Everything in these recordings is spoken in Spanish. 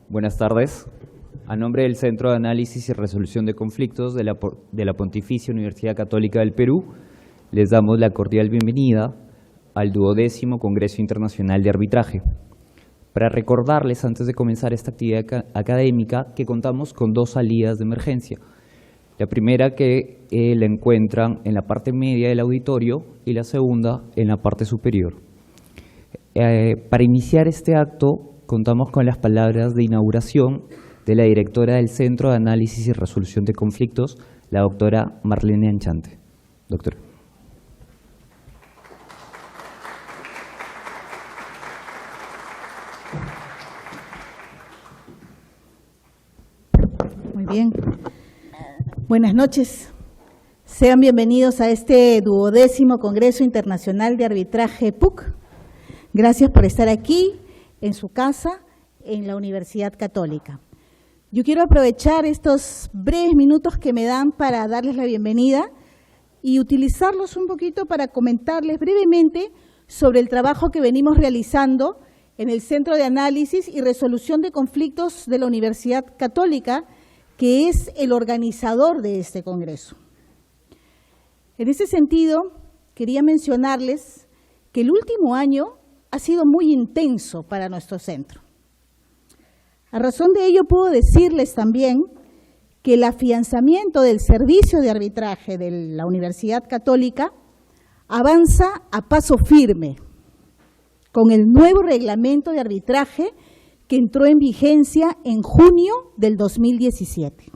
Buenas tardes. A nombre del Centro de Análisis y Resolución de Conflictos de la Pontificia Universidad Católica del Perú, les damos la cordial bienvenida al 12º Congreso Internacional de Arbitraje. Para recordarles, antes de comenzar esta actividad académica, que contamos con 2 salidas de emergencia. La primera que la encuentran en la parte media del auditorio y la segunda en la parte superior. Para iniciar este acto, contamos con las palabras de inauguración de la directora del Centro de Análisis y Resolución de Conflictos, la doctora Marlene Anchante. Doctora. Muy bien. Buenas noches. Sean bienvenidos a este 12º Congreso Internacional de Arbitraje PUC. Gracias por estar aquí, en su casa, en la Universidad Católica. Yo quiero aprovechar estos breves minutos que me dan para darles la bienvenida y utilizarlos un poquito para comentarles brevemente sobre el trabajo que venimos realizando en el Centro de Análisis y Resolución de Conflictos de la Universidad Católica, que es el organizador de este congreso. En ese sentido, quería mencionarles que el último año ha sido muy intenso para nuestro centro. A razón de ello, puedo decirles también que el afianzamiento del servicio de arbitraje de la Universidad Católica avanza a paso firme con el nuevo reglamento de arbitraje que entró en vigencia en junio del 2017.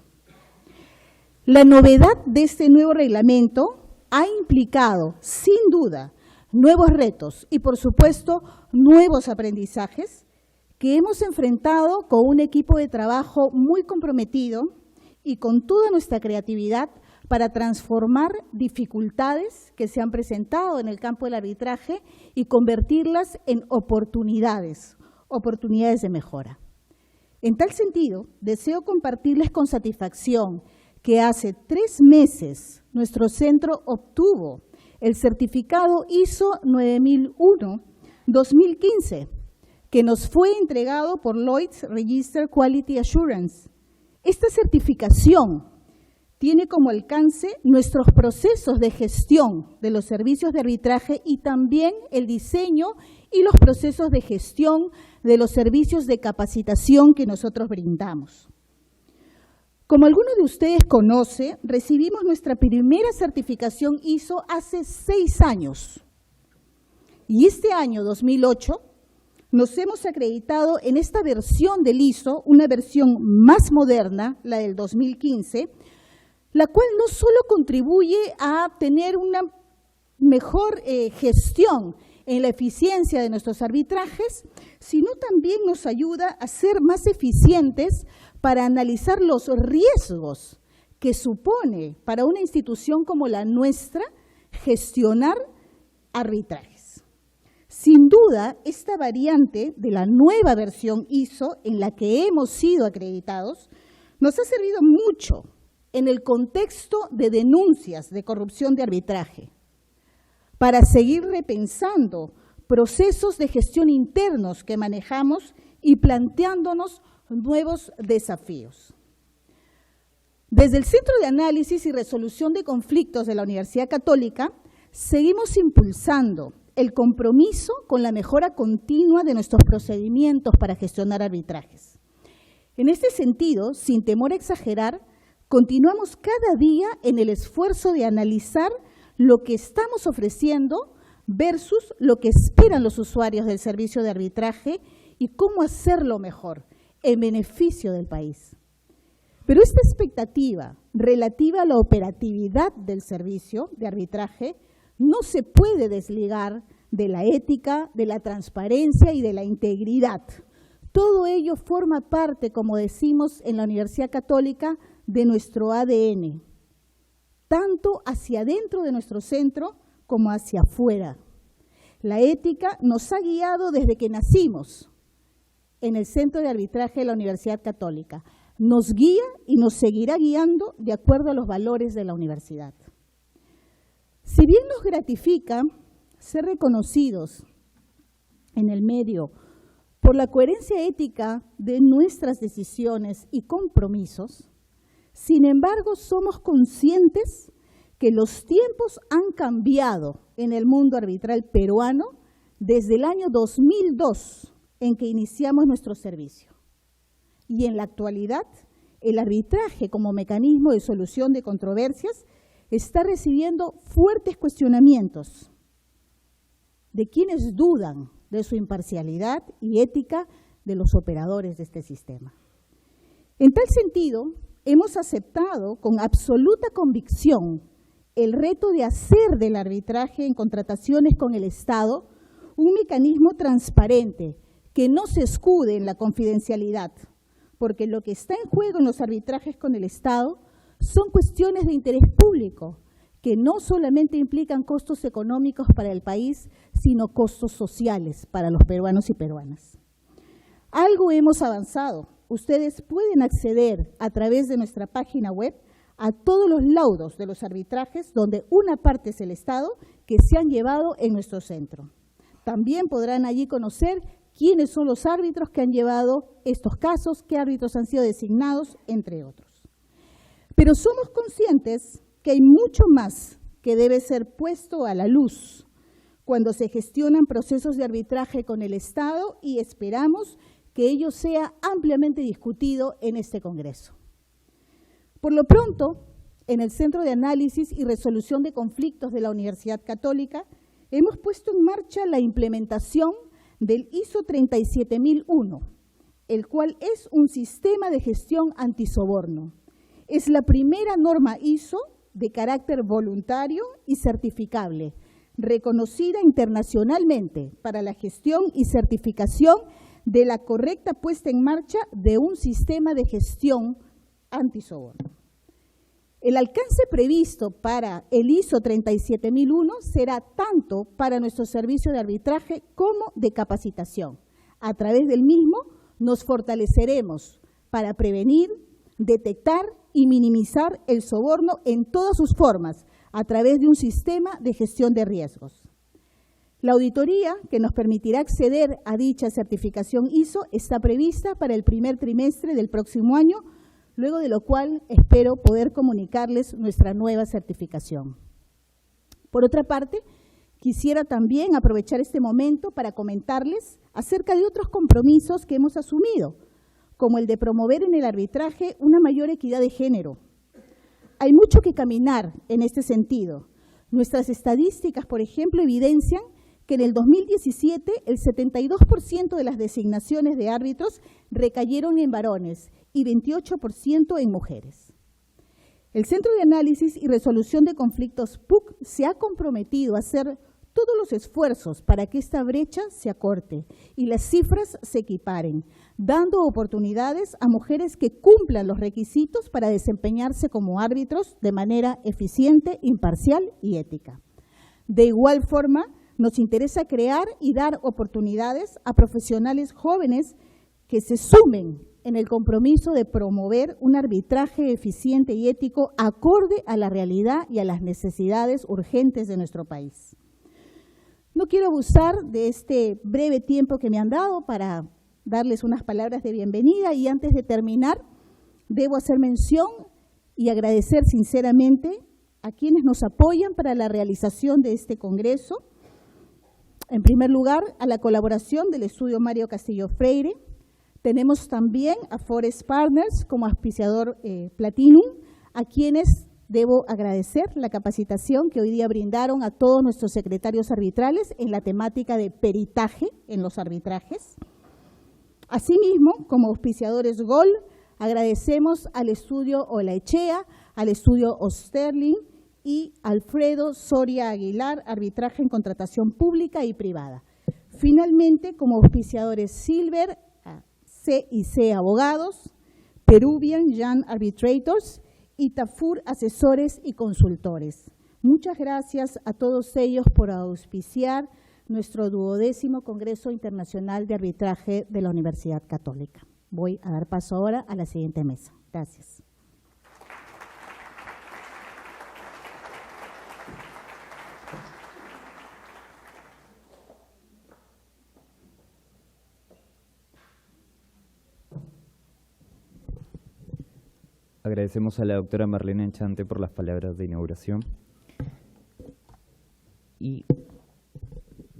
La novedad de este nuevo reglamento ha implicado, sin duda, nuevos retos y, por supuesto, nuevos aprendizajes que hemos enfrentado con un equipo de trabajo muy comprometido y con toda nuestra creatividad para transformar dificultades que se han presentado en el campo del arbitraje y convertirlas en oportunidades de mejora. En tal sentido, deseo compartirles con satisfacción que hace 3 meses nuestro centro obtuvo el certificado ISO 9001-2015, que nos fue entregado por Lloyd's Register Quality Assurance. Esta certificación tiene como alcance nuestros procesos de gestión de los servicios de arbitraje y también el diseño y los procesos de gestión de los servicios de capacitación que nosotros brindamos. Como alguno de ustedes conoce, recibimos nuestra primera certificación ISO hace 6 años. Y este año, 2008, nos hemos acreditado en esta versión del ISO, una versión más moderna, la del 2015, la cual no solo contribuye a tener una mejor gestión en la eficiencia de nuestros arbitrajes, sino también nos ayuda a ser más eficientes para analizar los riesgos que supone para una institución como la nuestra gestionar arbitrajes. Sin duda, esta variante de la nueva versión ISO en la que hemos sido acreditados nos ha servido mucho en el contexto de denuncias de corrupción de arbitraje, para seguir repensando procesos de gestión internos que manejamos y planteándonos nuevos desafíos. Desde el Centro de Análisis y Resolución de Conflictos de la Universidad Católica, seguimos impulsando el compromiso con la mejora continua de nuestros procedimientos para gestionar arbitrajes. En este sentido, sin temor a exagerar, continuamos cada día en el esfuerzo de analizar lo que estamos ofreciendo versus lo que esperan los usuarios del servicio de arbitraje y cómo hacerlo mejor en beneficio del país. Pero esta expectativa relativa a la operatividad del servicio de arbitraje no se puede desligar de la ética, de la transparencia y de la integridad. Todo ello forma parte, como decimos en la Universidad Católica, de nuestro ADN, tanto hacia adentro de nuestro centro como hacia afuera. La ética nos ha guiado desde que nacimos en el Centro de Arbitraje de la Universidad Católica. Nos guía y nos seguirá guiando de acuerdo a los valores de la universidad. Si bien nos gratifica ser reconocidos en el medio Por la coherencia ética de nuestras decisiones y compromisos, sin embargo, somos conscientes que los tiempos han cambiado en el mundo arbitral peruano desde el año 2002, en que iniciamos nuestro servicio. Y en la actualidad, el arbitraje como mecanismo de solución de controversias está recibiendo fuertes cuestionamientos de quienes dudan de su imparcialidad y ética de los operadores de este sistema. En tal sentido, hemos aceptado con absoluta convicción el reto de hacer del arbitraje en contrataciones con el Estado un mecanismo transparente que no se escude en la confidencialidad, porque lo que está en juego en los arbitrajes con el Estado son cuestiones de interés público, que no solamente implican costos económicos para el país, sino costos sociales para los peruanos y peruanas. Algo hemos avanzado. Ustedes pueden acceder a través de nuestra página web a todos los laudos de los arbitrajes, donde una parte es el Estado, que se han llevado en nuestro centro. También podrán allí conocer quiénes son los árbitros que han llevado estos casos, qué árbitros han sido designados, entre otros. Pero somos conscientes que hay mucho más que debe ser puesto a la luz cuando se gestionan procesos de arbitraje con el Estado y esperamos que ello sea ampliamente discutido en este Congreso. Por lo pronto, en el Centro de Análisis y Resolución de Conflictos de la Universidad Católica, hemos puesto en marcha la implementación del ISO 37001, el cual es un sistema de gestión antisoborno. Es la primera norma ISO de carácter voluntario y certificable, reconocida internacionalmente para la gestión y certificación de la correcta puesta en marcha de un sistema de gestión antisoborno. El alcance previsto para el ISO 37001 será tanto para nuestro servicio de arbitraje como de capacitación. A través del mismo nos fortaleceremos para prevenir, detectar y minimizar el soborno en todas sus formas a través de un sistema de gestión de riesgos. La auditoría que nos permitirá acceder a dicha certificación ISO está prevista para el primer trimestre del próximo año, luego de lo cual espero poder comunicarles nuestra nueva certificación. Por otra parte, quisiera también aprovechar este momento para comentarles acerca de otros compromisos que hemos asumido, como el de promover en el arbitraje una mayor equidad de género. Hay mucho que caminar en este sentido. Nuestras estadísticas, por ejemplo, evidencian que en el 2017 el 72% de las designaciones de árbitros recayeron en varones y 28% en mujeres. El Centro de Análisis y Resolución de Conflictos PUC se ha comprometido a hacer todos los esfuerzos para que esta brecha se acorte y las cifras se equiparen, dando oportunidades a mujeres que cumplan los requisitos para desempeñarse como árbitros de manera eficiente, imparcial y ética. De igual forma, nos interesa crear y dar oportunidades a profesionales jóvenes que se sumen en el compromiso de promover un arbitraje eficiente y ético acorde a la realidad y a las necesidades urgentes de nuestro país. No quiero abusar de este breve tiempo que me han dado para darles unas palabras de bienvenida y antes de terminar, debo hacer mención y agradecer sinceramente a quienes nos apoyan para la realización de este congreso. En primer lugar, a la colaboración del Estudio Mario Castillo Freire. Tenemos también a Forest Partners como auspiciador Platinum, a quienes debo agradecer la capacitación que hoy día brindaron a todos nuestros secretarios arbitrales en la temática de peritaje en los arbitrajes. Asimismo, como auspiciadores GOL, agradecemos al estudio Olaechea, al estudio Osterling y Alfredo Soria Aguilar, arbitraje en contratación pública y privada. Finalmente, como auspiciadores Silver, C&C Abogados, Peruvian Young Arbitrators y Tafur Asesores y Consultores. Muchas gracias a todos ellos por auspiciar nuestro 12º Congreso Internacional de Arbitraje de la Universidad Católica. Voy a dar paso ahora a la siguiente mesa. Gracias. Agradecemos a la doctora Marlene Enchante por las palabras de inauguración.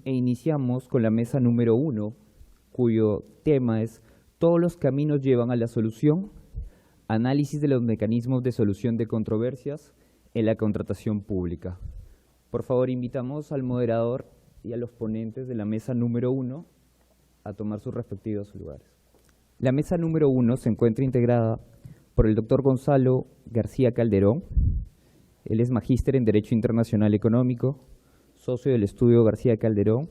Iniciamos con la mesa número 1, cuyo tema es Todos los caminos llevan a la solución, análisis de los mecanismos de solución de controversias en la contratación pública. Por favor, invitamos al moderador y a los ponentes de la mesa número 1 a tomar sus respectivos lugares. La mesa número 1 se encuentra integrada por el doctor Gonzalo García Calderón. Él es magíster en Derecho Internacional Económico, socio del estudio García Calderón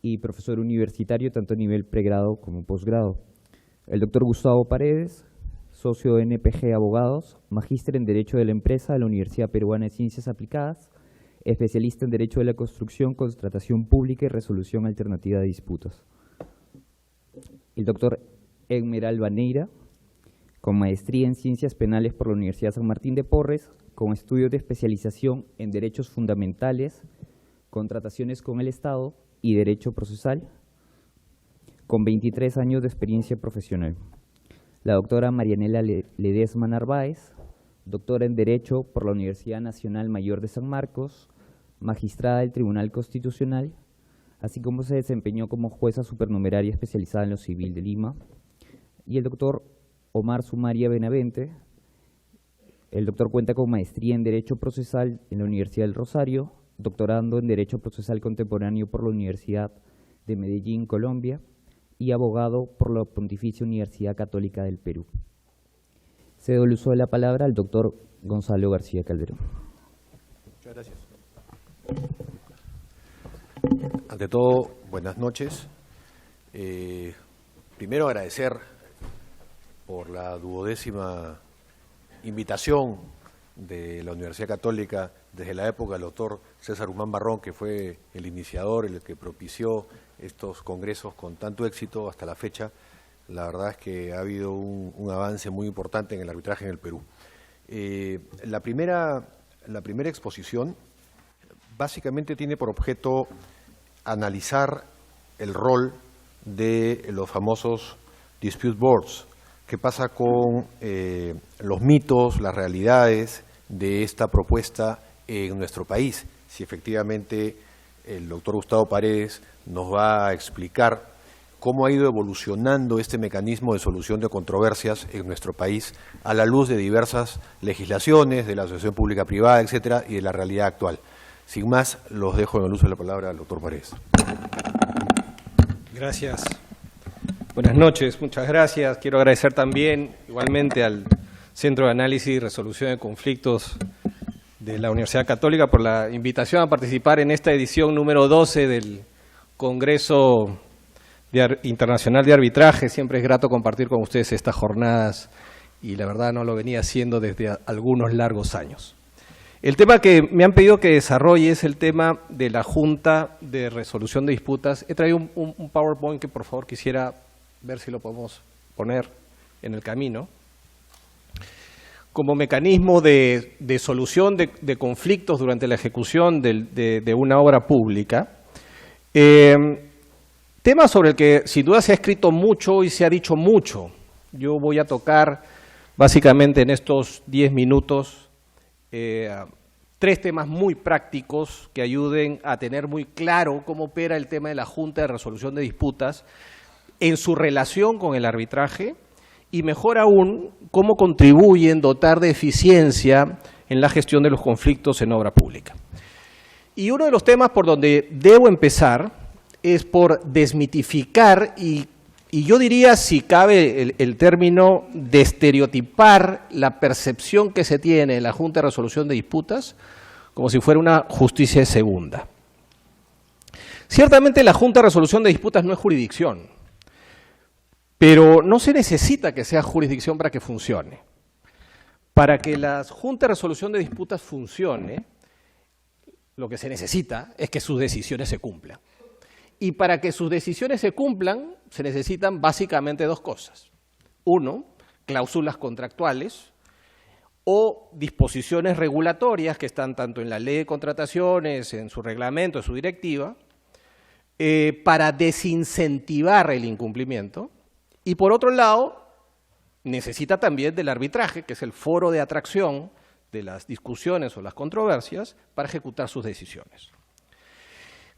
y profesor universitario tanto a nivel pregrado como posgrado. El doctor Gustavo Paredes, socio de NPG Abogados, magíster en Derecho de la Empresa de la Universidad Peruana de Ciencias Aplicadas, especialista en Derecho de la Construcción, Contratación Pública y Resolución Alternativa de Disputas. El doctor Egmer Albaneira, con maestría en Ciencias Penales por la Universidad San Martín de Porres, con estudios de especialización en Derechos Fundamentales, Contrataciones con el Estado y Derecho Procesal, con 23 años de experiencia profesional. La doctora Marianela Ledesma Narváez, doctora en Derecho por la Universidad Nacional Mayor de San Marcos, magistrada del Tribunal Constitucional, así como se desempeñó como jueza supernumeraria especializada en lo civil de Lima. Y el doctor Omar Sumaria Benavente. El doctor cuenta con maestría en Derecho Procesal en la Universidad del Rosario, doctorando en Derecho Procesal Contemporáneo por la Universidad de Medellín, Colombia, y abogado por la Pontificia Universidad Católica del Perú. Cedo el uso de la palabra al doctor Gonzalo García Calderón. Muchas gracias. Ante todo, buenas noches. Primero agradecer por la 12ª invitación de la Universidad Católica desde la época del doctor César Humán Barrón, que fue el iniciador, el que propició estos congresos con tanto éxito hasta la fecha. La verdad es que ha habido un avance muy importante en el arbitraje en el Perú. La primera exposición básicamente tiene por objeto analizar el rol de los famosos dispute boards. ¿Qué pasa con los mitos, las realidades de esta propuesta en nuestro país? Si efectivamente el doctor Gustavo Paredes nos va a explicar cómo ha ido evolucionando este mecanismo de solución de controversias en nuestro país a la luz de diversas legislaciones, de la asociación pública-privada, etcétera, y de la realidad actual. Sin más, los dejo en el uso de la palabra al doctor Paredes. Gracias. Buenas noches, muchas gracias. Quiero agradecer también igualmente al Centro de Análisis y Resolución de Conflictos de la Universidad Católica por la invitación a participar en esta edición número 12 del Congreso Internacional de Arbitraje. Siempre es grato compartir con ustedes estas jornadas y la verdad no lo venía haciendo desde algunos largos años. El tema que me han pedido que desarrolle es el tema de la Junta de Resolución de Disputas. He traído un PowerPoint que por favor quisiera ver si lo podemos poner en el camino. Como mecanismo de solución de conflictos durante la ejecución de una obra pública. Tema sobre el que sin duda se ha escrito mucho y se ha dicho mucho. Yo voy a tocar básicamente en estos 10 minutos 3 temas muy prácticos que ayuden a tener muy claro cómo opera el tema de la Junta de Resolución de Disputas en su relación con el arbitraje y mejor aún, cómo contribuyen a dotar de eficiencia en la gestión de los conflictos en obra pública. Y uno de los temas por donde debo empezar es por desmitificar y yo diría, si cabe el término, de estereotipar la percepción que se tiene en la Junta de Resolución de Disputas como si fuera una justicia de segunda. Ciertamente la Junta de Resolución de Disputas no es jurisdicción, pero no se necesita que sea jurisdicción para que funcione. Para que la Junta de Resolución de Disputas funcione, lo que se necesita es que sus decisiones se cumplan. Y para que sus decisiones se cumplan, se necesitan básicamente 2 cosas. 1, cláusulas contractuales o disposiciones regulatorias que están tanto en la ley de contrataciones, en su reglamento, en su directiva, para desincentivar el incumplimiento. Y por otro lado, necesita también del arbitraje, que es el foro de atracción de las discusiones o las controversias para ejecutar sus decisiones.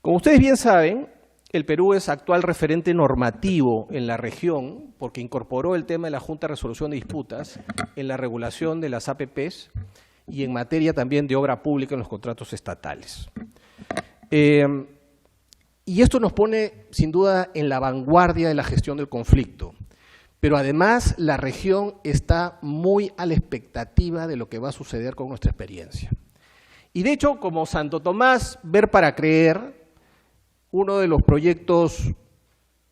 Como ustedes bien saben, el Perú es actual referente normativo en la región porque incorporó el tema de la Junta de Resolución de Disputas en la regulación de las APPs y en materia también de obra pública en los contratos estatales. Y esto nos pone, sin duda, en la vanguardia de la gestión del conflicto. Pero además, la región está muy a la expectativa de lo que va a suceder con nuestra experiencia. Y de hecho, como Santo Tomás, ver para creer, uno de los proyectos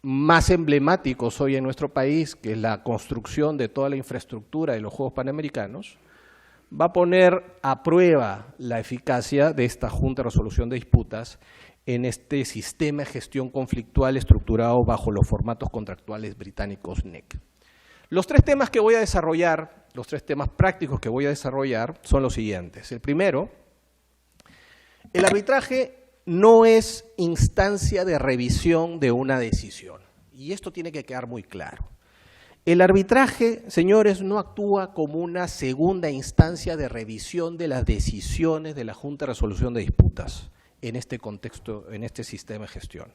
más emblemáticos hoy en nuestro país, que es la construcción de toda la infraestructura de los Juegos Panamericanos, va a poner a prueba la eficacia de esta Junta de Resolución de Disputas en este sistema de gestión conflictual estructurado bajo los formatos contractuales británicos NEC. Los tres temas que voy a desarrollar, los tres temas prácticos que voy a desarrollar son los siguientes. El primero, el arbitraje no es instancia de revisión de una decisión, y esto tiene que quedar muy claro. El arbitraje, señores, no actúa como una segunda instancia de revisión de las decisiones de la Junta de Resolución de Disputas en este contexto, en este sistema de gestión.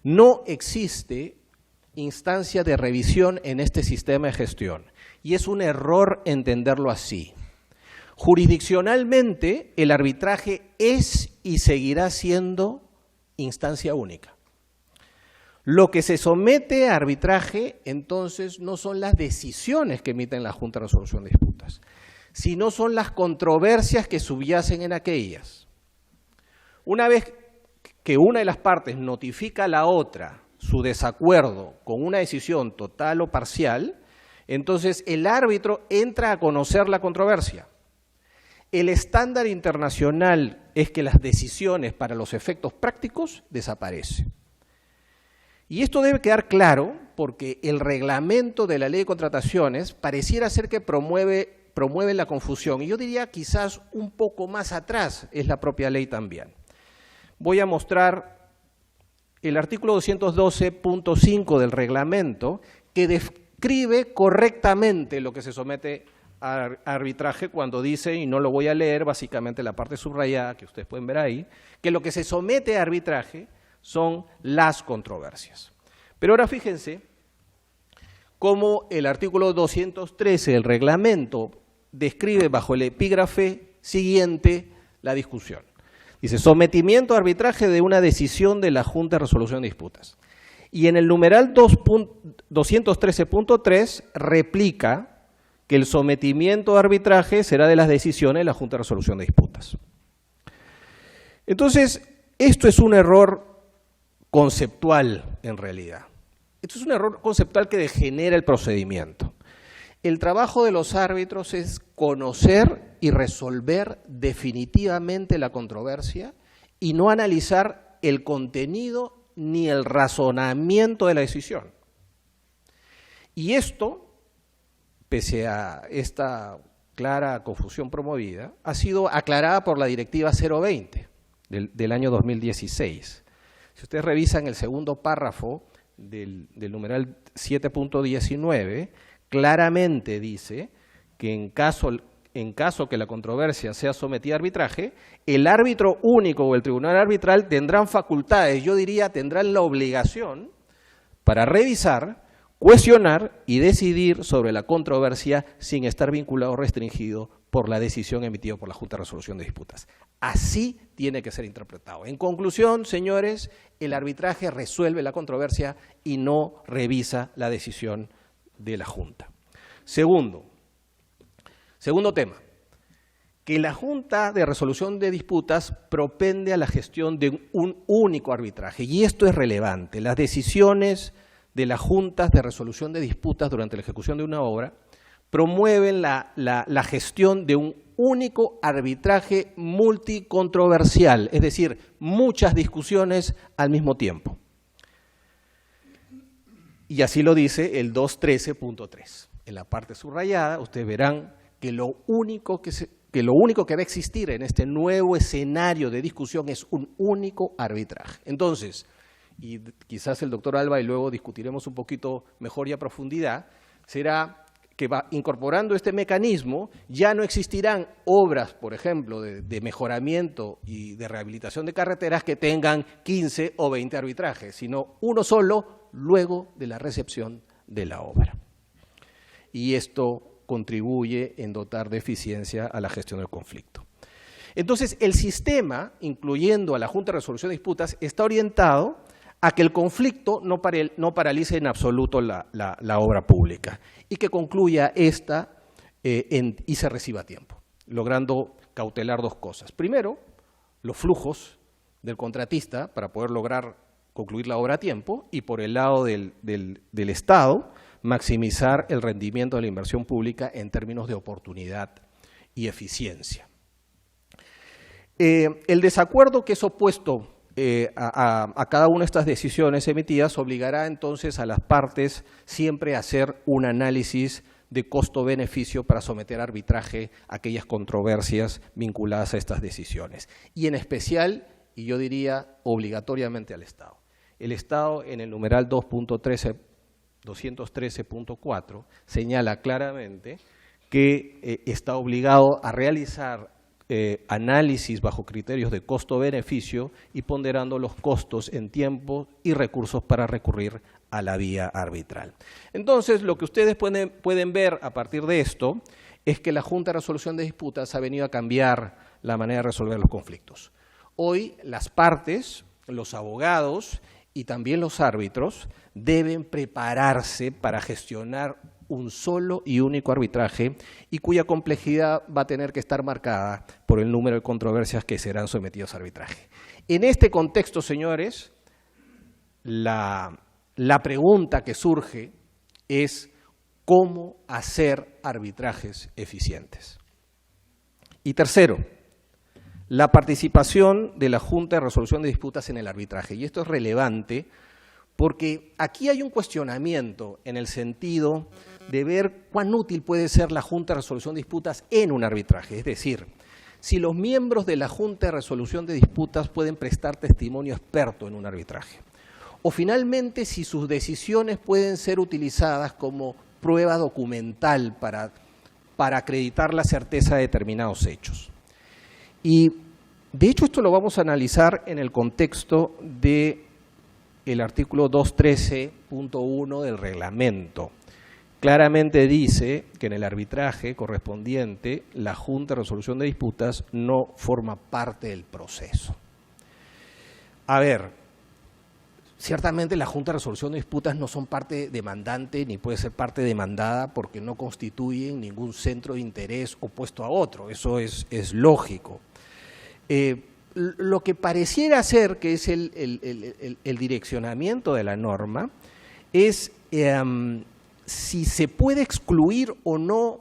No existe instancia de revisión en este sistema de gestión, y es un error entenderlo así. Jurisdiccionalmente, el arbitraje es y seguirá siendo instancia única. Lo que se somete a arbitraje, entonces, no son las decisiones que emiten la Junta de Resolución de Disputas, sino son las controversias que subyacen en aquellas. Una vez que una de las partes notifica a la otra su desacuerdo con una decisión total o parcial, entonces el árbitro entra a conocer la controversia. El estándar internacional es que las decisiones para los efectos prácticos desaparecen. Y esto debe quedar claro porque el reglamento de la Ley de Contrataciones pareciera ser que promueve la confusión. Y yo diría quizás un poco más atrás es la propia ley también. Voy a mostrar el artículo 212.5 del reglamento que describe correctamente lo que se somete a arbitraje cuando dice, y no lo voy a leer, básicamente la parte subrayada que ustedes pueden ver ahí, que lo que se somete a arbitraje son las controversias. Pero ahora fíjense cómo el artículo 213 del reglamento describe bajo el epígrafe siguiente la discusión. Dice, sometimiento a arbitraje de una decisión de la Junta de Resolución de Disputas. Y en el numeral 213.3 replica que el sometimiento a arbitraje será de las decisiones de la Junta de Resolución de Disputas. Entonces, esto es un error conceptual en realidad. Esto es un error conceptual que degenera el procedimiento. El trabajo de los árbitros es conocer y resolver definitivamente la controversia y no analizar el contenido ni el razonamiento de la decisión. Y esto, pese a esta clara confusión promovida, ha sido aclarada por la Directiva 020 del año 2016. Si ustedes revisan el segundo párrafo del numeral 7.19, claramente dice que en caso que la controversia sea sometida a arbitraje, el árbitro único o el tribunal arbitral tendrán facultades, yo diría tendrán la obligación para revisar, cuestionar y decidir sobre la controversia sin estar vinculado o restringido por la decisión emitida por la Junta de Resolución de Disputas. Así tiene que ser interpretado. En conclusión, señores, el arbitraje resuelve la controversia y no revisa la decisión de la Junta. Segundo tema, que la Junta de Resolución de Disputas propende a la gestión de un único arbitraje, y esto es relevante. Las decisiones de las juntas de resolución de disputas durante la ejecución de una obra promueven la gestión de un único arbitraje multicontroversial, es decir, muchas discusiones al mismo tiempo. Y así lo dice el 213.3. En la parte subrayada ustedes verán que lo único que va a existir en este nuevo escenario de discusión es un único arbitraje. Entonces, y quizás el doctor Alba y luego discutiremos un poquito mejor y a profundidad, será que va incorporando este mecanismo, ya no existirán obras, por ejemplo, de mejoramiento y de rehabilitación de carreteras que tengan 15 o 20 arbitrajes, sino uno solo luego de la recepción de la obra. Y esto contribuye en dotar de eficiencia a la gestión del conflicto. Entonces, el sistema, incluyendo a la Junta de Resolución de Disputas, está orientado a que el conflicto no paralice en absoluto la obra pública y que concluya esta y se reciba a tiempo, logrando cautelar dos cosas. Primero, los flujos del contratista para poder lograr concluir la obra a tiempo, y por el lado del Estado, maximizar el rendimiento de la inversión pública en términos de oportunidad y eficiencia. El desacuerdo que es opuesto a cada una de estas decisiones emitidas obligará entonces a las partes siempre a hacer un análisis de costo-beneficio para someter a arbitraje aquellas controversias vinculadas a estas decisiones. Y en especial, y yo diría obligatoriamente al Estado. El Estado en el numeral 213.4 señala claramente que está obligado a realizar análisis bajo criterios de costo-beneficio y ponderando los costos en tiempo y recursos para recurrir a la vía arbitral. Entonces, lo que ustedes pueden ver a partir de esto es que la Junta de Resolución de Disputas ha venido a cambiar la manera de resolver los conflictos. Hoy las partes, los abogados y también los árbitros deben prepararse para gestionar un solo y único arbitraje y cuya complejidad va a tener que estar marcada por el número de controversias que serán sometidas a arbitraje. En este contexto, señores, la pregunta que surge es cómo hacer arbitrajes eficientes. Y tercero, la participación de la Junta de Resolución de Disputas en el arbitraje. Y esto es relevante porque aquí hay un cuestionamiento en el sentido de ver cuán útil puede ser la Junta de Resolución de Disputas en un arbitraje. Es decir, si los miembros de la Junta de Resolución de Disputas pueden prestar testimonio experto en un arbitraje. O finalmente, si sus decisiones pueden ser utilizadas como prueba documental para acreditar la certeza de determinados hechos. Y de hecho esto lo vamos a analizar en el contexto del artículo 213.1 del reglamento. Claramente dice que en el arbitraje correspondiente la Junta de Resolución de Disputas no forma parte del proceso. A ver, ciertamente la Junta de Resolución de Disputas no son parte demandante ni puede ser parte demandada porque no constituyen ningún centro de interés opuesto a otro, eso es lógico. Lo que pareciera ser que es el direccionamiento de la norma es si se puede excluir o no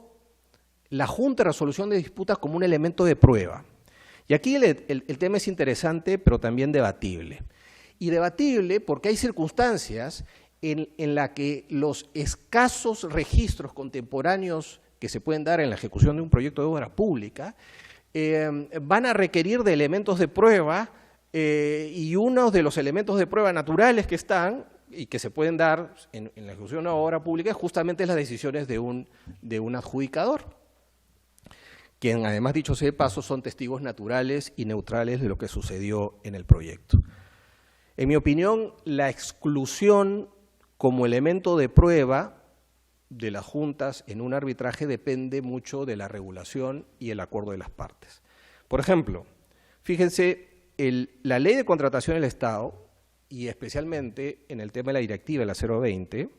la Junta de Resolución de Disputas como un elemento de prueba. Y aquí el tema es interesante, pero también debatible. Y debatible porque hay circunstancias en las que los escasos registros contemporáneos que se pueden dar en la ejecución de un proyecto de obra pública van a requerir de elementos de prueba y uno de los elementos de prueba naturales que están y que se pueden dar en la ejecución de una obra pública es justamente las decisiones de un adjudicador, quien además, dicho sea de paso, son testigos naturales y neutrales de lo que sucedió en el proyecto. En mi opinión, la exclusión como elemento de prueba de las juntas en un arbitraje depende mucho de la regulación y el acuerdo de las partes. Por ejemplo, fíjense, la ley de contratación del Estado, y especialmente en el tema de la directiva, la 020,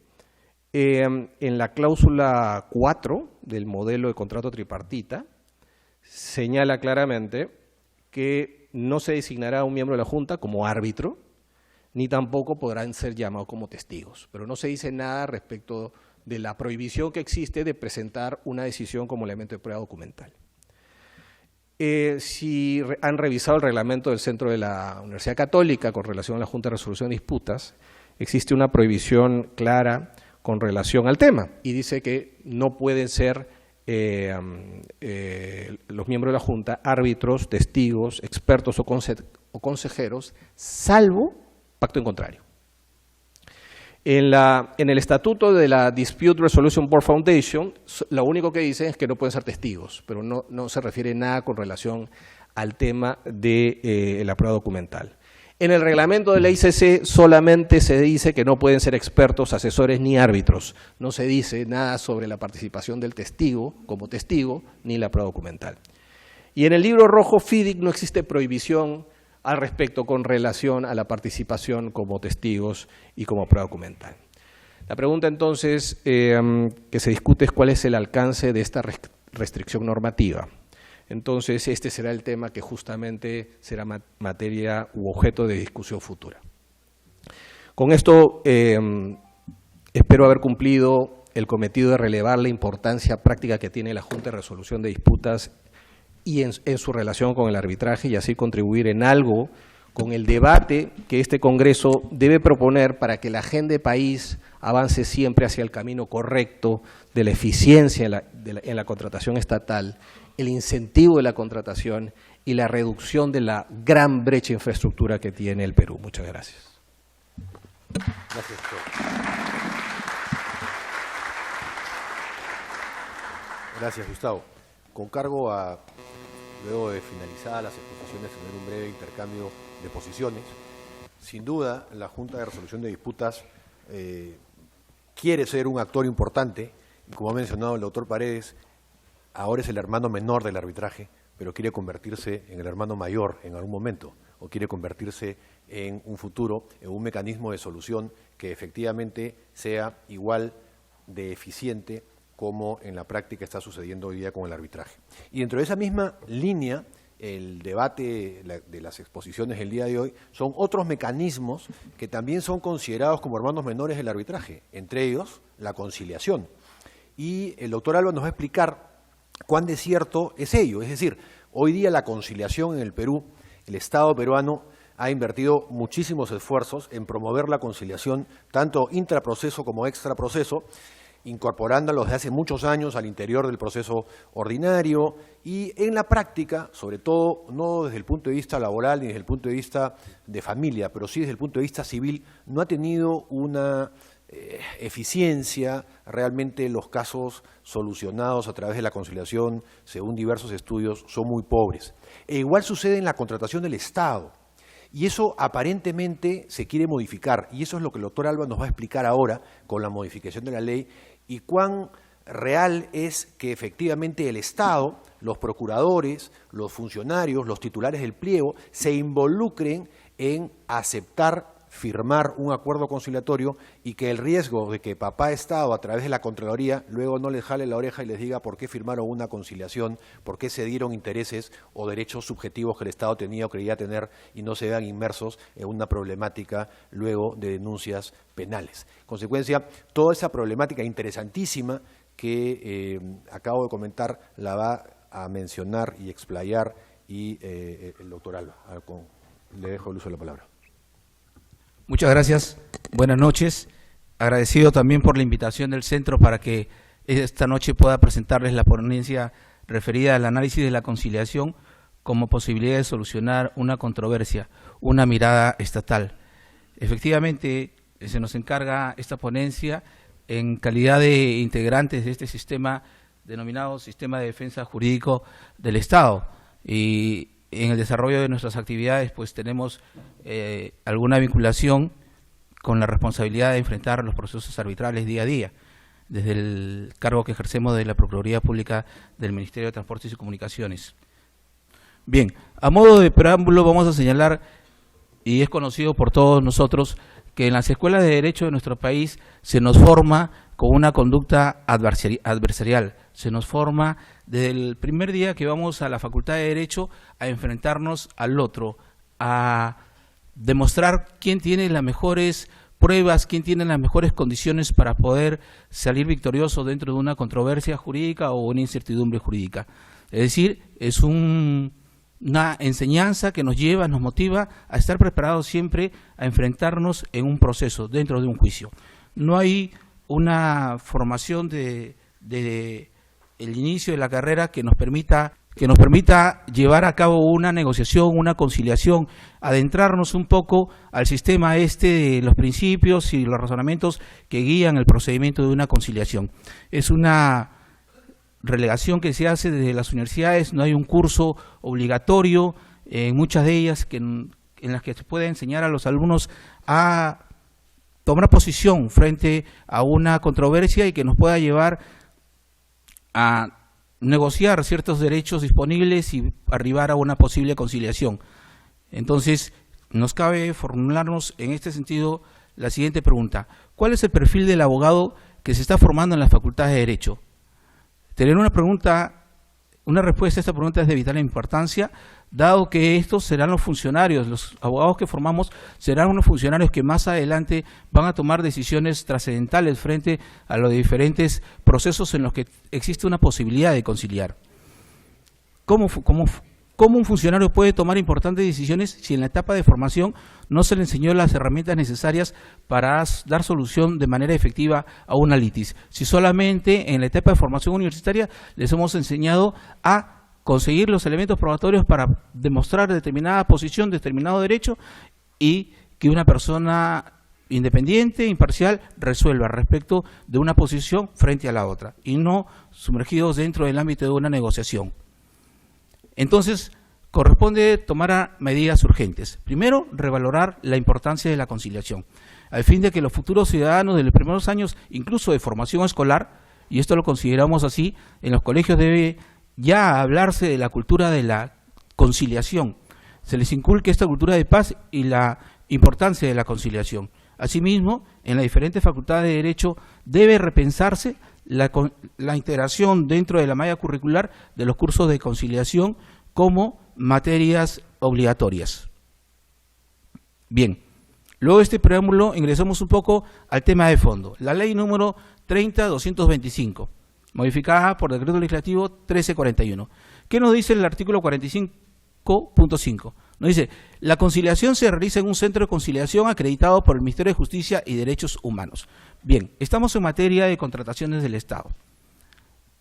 en la cláusula 4 del modelo de contrato tripartita, señala claramente que no se designará a un miembro de la Junta como árbitro, ni tampoco podrán ser llamados como testigos, pero no se dice nada respecto de la prohibición que existe de presentar una decisión como elemento de prueba documental. Si han revisado el reglamento del Centro de la Universidad Católica con relación a la Junta de Resolución de Disputas, existe una prohibición clara con relación al tema y dice que no pueden ser los miembros de la Junta árbitros, testigos, expertos o consejeros, salvo pacto en contrario. En el estatuto de la Dispute Resolution Board Foundation, lo único que dicen es que no pueden ser testigos, pero no se refiere nada con relación al tema de la prueba documental. En el reglamento de la ICC solamente se dice que no pueden ser expertos, asesores ni árbitros. No se dice nada sobre la participación del testigo como testigo ni la prueba documental. Y en el libro rojo FIDIC no existe prohibición al respecto con relación a la participación como testigos y como prueba documental. La pregunta entonces que se discute es cuál es el alcance de esta restricción normativa. Entonces este será el tema que justamente será materia u objeto de discusión futura. Con esto espero haber cumplido el cometido de relevar la importancia práctica que tiene la Junta de Resolución de Disputas y en su relación con el arbitraje y así contribuir en algo con el debate que este Congreso debe proponer para que la agenda de país avance siempre hacia el camino correcto de la eficiencia en la contratación estatal, el incentivo de la contratación y la reducción de la gran brecha de infraestructura que tiene el Perú. Muchas gracias. Gracias, doctor. Gracias, Gustavo. Con cargo a, luego de finalizadas las exposiciones, tener un breve intercambio de posiciones. Sin duda, la Junta de Resolución de Disputas quiere ser un actor importante, y como ha mencionado el doctor Paredes, ahora es el hermano menor del arbitraje, pero quiere convertirse en el hermano mayor en algún momento, o quiere convertirse en un futuro, en un mecanismo de solución que efectivamente sea igual de eficiente como en la práctica está sucediendo hoy día con el arbitraje. Y dentro de esa misma línea, el debate de las exposiciones el día de hoy son otros mecanismos que también son considerados como hermanos menores del arbitraje, entre ellos la conciliación. Y el doctor Alba nos va a explicar cuán de cierto es ello. Es decir, hoy día la conciliación en el Perú, el Estado peruano ha invertido muchísimos esfuerzos en promover la conciliación, tanto intraproceso como extraproceso, incorporándolos desde hace muchos años al interior del proceso ordinario y en la práctica, sobre todo no desde el punto de vista laboral ni desde el punto de vista de familia, pero sí desde el punto de vista civil, no ha tenido una eficiencia. Realmente los casos solucionados a través de la conciliación, según diversos estudios, son muy pobres. E igual sucede en la contratación del Estado. Y eso aparentemente se quiere modificar, y eso es lo que el doctor Alba nos va a explicar ahora con la modificación de la ley, y cuán real es que efectivamente el Estado, los procuradores, los funcionarios, los titulares del pliego, se involucren en aceptar, firmar un acuerdo conciliatorio y que el riesgo de que papá Estado a través de la Contraloría luego no les jale la oreja y les diga por qué firmaron una conciliación, por qué se dieron intereses o derechos subjetivos que el Estado tenía o creía tener y no se vean inmersos en una problemática luego de denuncias penales. En consecuencia, toda esa problemática interesantísima que acabo de comentar la va a mencionar y explayar el doctor Alba. Le dejo el uso de la palabra. Muchas gracias, buenas noches. Agradecido también por la invitación del centro para que esta noche pueda presentarles la ponencia referida al análisis de la conciliación como posibilidad de solucionar una controversia, una mirada estatal. Efectivamente, se nos encarga esta ponencia en calidad de integrantes de este sistema denominado Sistema de Defensa Jurídico del Estado, y en el desarrollo de nuestras actividades pues tenemos alguna vinculación con la responsabilidad de enfrentar los procesos arbitrales día a día, desde el cargo que ejercemos de la Procuraduría Pública del Ministerio de Transportes y Comunicaciones. Bien, a modo de preámbulo vamos a señalar, y es conocido por todos nosotros, que en las escuelas de Derecho de nuestro país se nos forma con una conducta adversarial, se nos forma desde el primer día que vamos a la Facultad de Derecho a enfrentarnos al otro, a demostrar quién tiene las mejores pruebas, quién tiene las mejores condiciones para poder salir victorioso dentro de una controversia jurídica o una incertidumbre jurídica. Es decir, es una enseñanza que nos lleva, nos motiva a estar preparados siempre a enfrentarnos en un proceso, dentro de un juicio. No hay una formación de el inicio de la carrera que nos permita que nos permita llevar a cabo una negociación, una conciliación, adentrarnos un poco al sistema de los principios y los razonamientos que guían el procedimiento de una conciliación. Es una relegación que se hace desde las universidades, no hay un curso obligatorio, en muchas de ellas en las que se puede enseñar a los alumnos a tomar posición frente a una controversia y que nos pueda llevar a negociar ciertos derechos disponibles y arribar a una posible conciliación. Entonces, nos cabe formularnos en este sentido la siguiente pregunta: ¿cuál es el perfil del abogado que se está formando en las facultades de Derecho? Tener una respuesta a esta pregunta es de vital importancia, dado que estos serán los funcionarios, los abogados que formamos serán unos funcionarios que más adelante van a tomar decisiones trascendentales frente a los diferentes procesos en los que existe una posibilidad de conciliar. ¿Cómo un funcionario puede tomar importantes decisiones si en la etapa de formación no se le enseñó las herramientas necesarias para dar solución de manera efectiva a una litis? Si solamente en la etapa de formación universitaria les hemos enseñado a conseguir los elementos probatorios para demostrar determinada posición, determinado derecho, y que una persona independiente, imparcial, resuelva respecto de una posición frente a la otra, y no sumergidos dentro del ámbito de una negociación. Entonces, corresponde tomar medidas urgentes. Primero, revalorar la importancia de la conciliación, al fin de que los futuros ciudadanos de los primeros años, incluso de formación escolar, y esto lo consideramos así, en los colegios debe ya hablarse de la cultura de la conciliación. Se les inculque esta cultura de paz y la importancia de la conciliación. Asimismo, en las diferentes facultades de Derecho debe repensarse la integración dentro de la malla curricular de los cursos de conciliación como materias obligatorias. Bien, luego de este preámbulo ingresamos un poco al tema de fondo. La ley número 30.225, modificada por decreto legislativo 1341. ¿Qué nos dice el artículo 45.5? Nos dice: la conciliación se realiza en un centro de conciliación acreditado por el Ministerio de Justicia y Derechos Humanos. Bien, estamos en materia de contrataciones del Estado.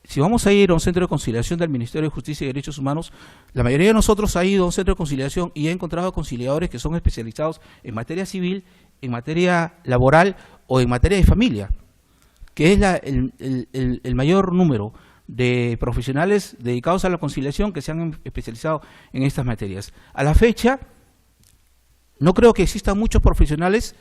Si vamos a ir a un centro de conciliación del Ministerio de Justicia y Derechos Humanos, la mayoría de nosotros ha ido a un centro de conciliación y ha encontrado conciliadores que son especializados en materia civil, en materia laboral o en materia de familia, que es el mayor número de profesionales dedicados a la conciliación que se han especializado en estas materias. A la fecha, no creo que existan muchos profesionales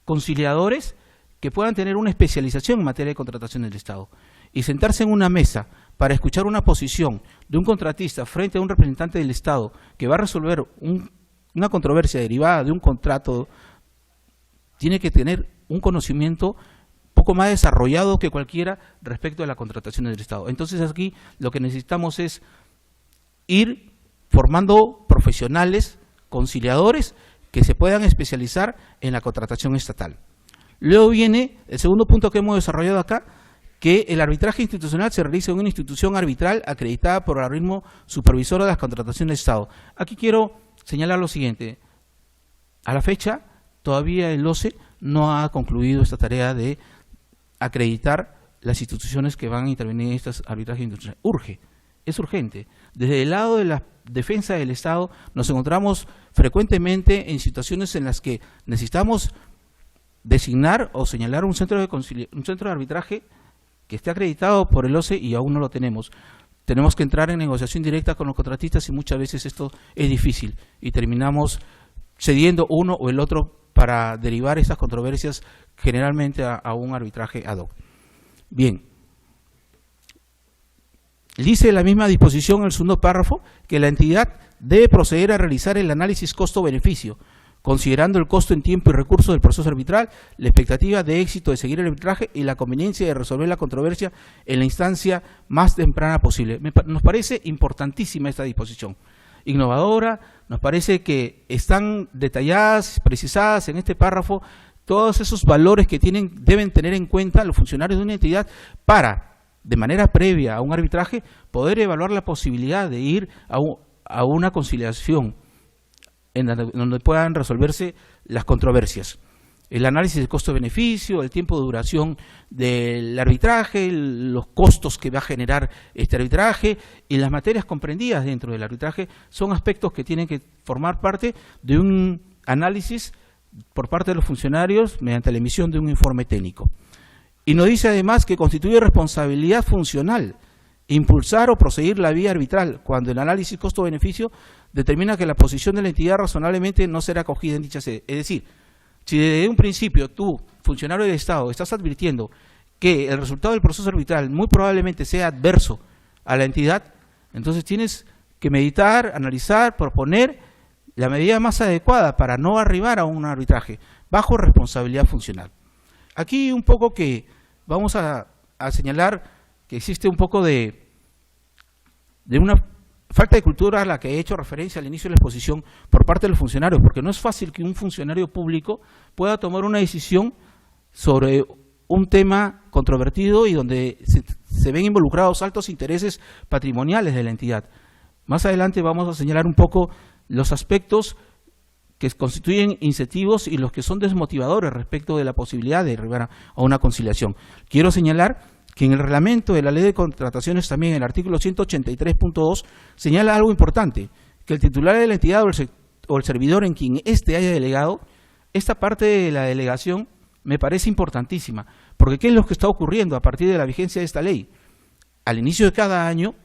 conciliadores que puedan tener una especialización en materia de contratación del Estado. Y sentarse en una mesa para escuchar una posición de un contratista frente a un representante del Estado que va a resolver una controversia derivada de un contrato, tiene que tener un conocimiento poco más desarrollado que cualquiera respecto a la contratación del Estado. Entonces aquí lo que necesitamos es ir formando profesionales, conciliadores, que se puedan especializar en la contratación estatal. Luego viene el segundo punto que hemos desarrollado acá, que el arbitraje institucional se realiza en una institución arbitral acreditada por el organismo supervisor de las contrataciones de Estado. Aquí quiero señalar lo siguiente: a la fecha todavía el OCE no ha concluido esta tarea de acreditar las instituciones que van a intervenir en estos arbitrajes institucionales. Es urgente. Desde el lado de la defensa del Estado nos encontramos frecuentemente en situaciones en las que necesitamos designar o señalar un centro de arbitraje que esté acreditado por el OCE y aún no lo tenemos. Tenemos que entrar en negociación directa con los contratistas y muchas veces esto es difícil y terminamos cediendo uno o el otro para derivar esas controversias generalmente a un arbitraje ad hoc. Bien, dice la misma disposición en el segundo párrafo que la entidad debe proceder a realizar el análisis costo-beneficio, considerando el costo en tiempo y recursos del proceso arbitral, la expectativa de éxito de seguir el arbitraje y la conveniencia de resolver la controversia en la instancia más temprana posible. Nos parece importantísima esta disposición, innovadora. Nos parece que están detalladas, precisadas en este párrafo todos esos valores que deben tener en cuenta los funcionarios de una entidad para, de manera previa a un arbitraje, poder evaluar la posibilidad de ir a una conciliación en donde puedan resolverse las controversias. el análisis de costo-beneficio, el tiempo de duración del arbitraje, los costos que va a generar este arbitraje y las materias comprendidas dentro del arbitraje son aspectos que tienen que formar parte de un análisis por parte de los funcionarios mediante la emisión de un informe técnico. Y nos dice además que constituye responsabilidad funcional impulsar o proseguir la vía arbitral cuando el análisis costo-beneficio determina que la posición de la entidad razonablemente no será acogida en dicha sede. Es decir, si desde un principio tú, funcionario del Estado, estás advirtiendo que el resultado del proceso arbitral muy probablemente sea adverso a la entidad, entonces tienes que meditar, analizar, proponer la medida más adecuada para no arribar a un arbitraje bajo responsabilidad funcional. Aquí un poco que vamos a señalar que existe un poco de una falta de cultura a la que he hecho referencia al inicio de la exposición por parte de los funcionarios, porque no es fácil que un funcionario público pueda tomar una decisión sobre un tema controvertido y donde se ven involucrados altos intereses patrimoniales de la entidad. Más adelante vamos a señalar un poco los aspectos que constituyen incentivos y los que son desmotivadores respecto de la posibilidad de arribar a una conciliación. Quiero señalar que en el reglamento de la ley de contrataciones también, el artículo 183.2, señala algo importante, que el titular de la entidad o el servidor en quien éste haya delegado, esta parte de la delegación me parece importantísima, porque ¿qué es lo que está ocurriendo a partir de la vigencia de esta ley? Al inicio de cada año,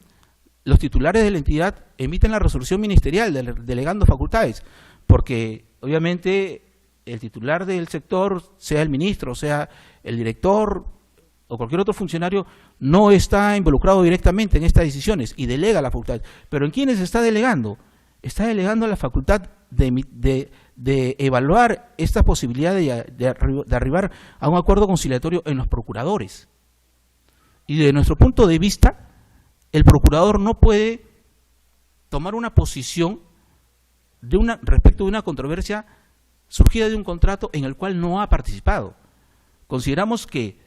los titulares de la entidad emiten la resolución ministerial delegando facultades, porque obviamente el titular del sector, sea el ministro, sea el director o cualquier otro funcionario, no está involucrado directamente en estas decisiones y delega la facultad. Pero ¿en quiénes está delegando? Está delegando la facultad de evaluar esta posibilidad de arribar a un acuerdo conciliatorio en los procuradores. Y desde nuestro punto de vista, el procurador no puede tomar una posición respecto de una controversia surgida de un contrato en el cual no ha participado. Consideramos que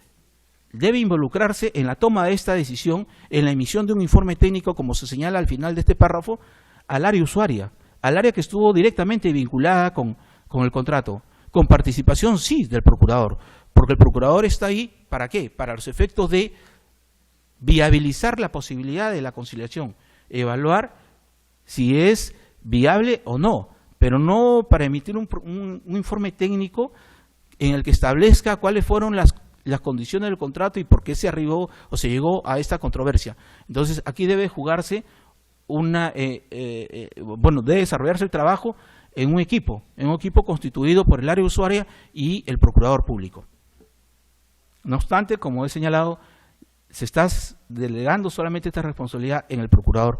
debe involucrarse en la toma de esta decisión, en la emisión de un informe técnico, como se señala al final de este párrafo, al área usuaria, al área que estuvo directamente vinculada con el contrato, con participación sí del procurador, porque el procurador está ahí, ¿para qué? Para los efectos de viabilizar la posibilidad de la conciliación, evaluar si es viable o no, pero no para emitir un informe técnico en el que establezca cuáles fueron las condiciones del contrato y por qué se arribó o se llegó a esta controversia. Entonces, aquí debe jugarse debe desarrollarse el trabajo en un equipo constituido por el área usuaria y el procurador público. No obstante, como he señalado, se está delegando solamente esta responsabilidad en el procurador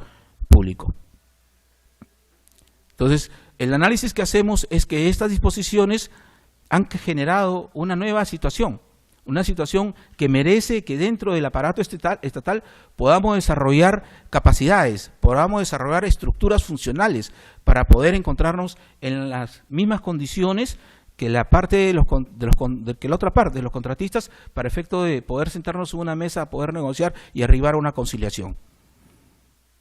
público. Entonces, el análisis que hacemos es que estas disposiciones han generado una nueva situación, una situación que merece que dentro del aparato estatal podamos desarrollar capacidades, podamos desarrollar estructuras funcionales para poder encontrarnos en las mismas condiciones que la otra parte de los contratistas, para efecto de poder sentarnos en una mesa, poder negociar y arribar a una conciliación.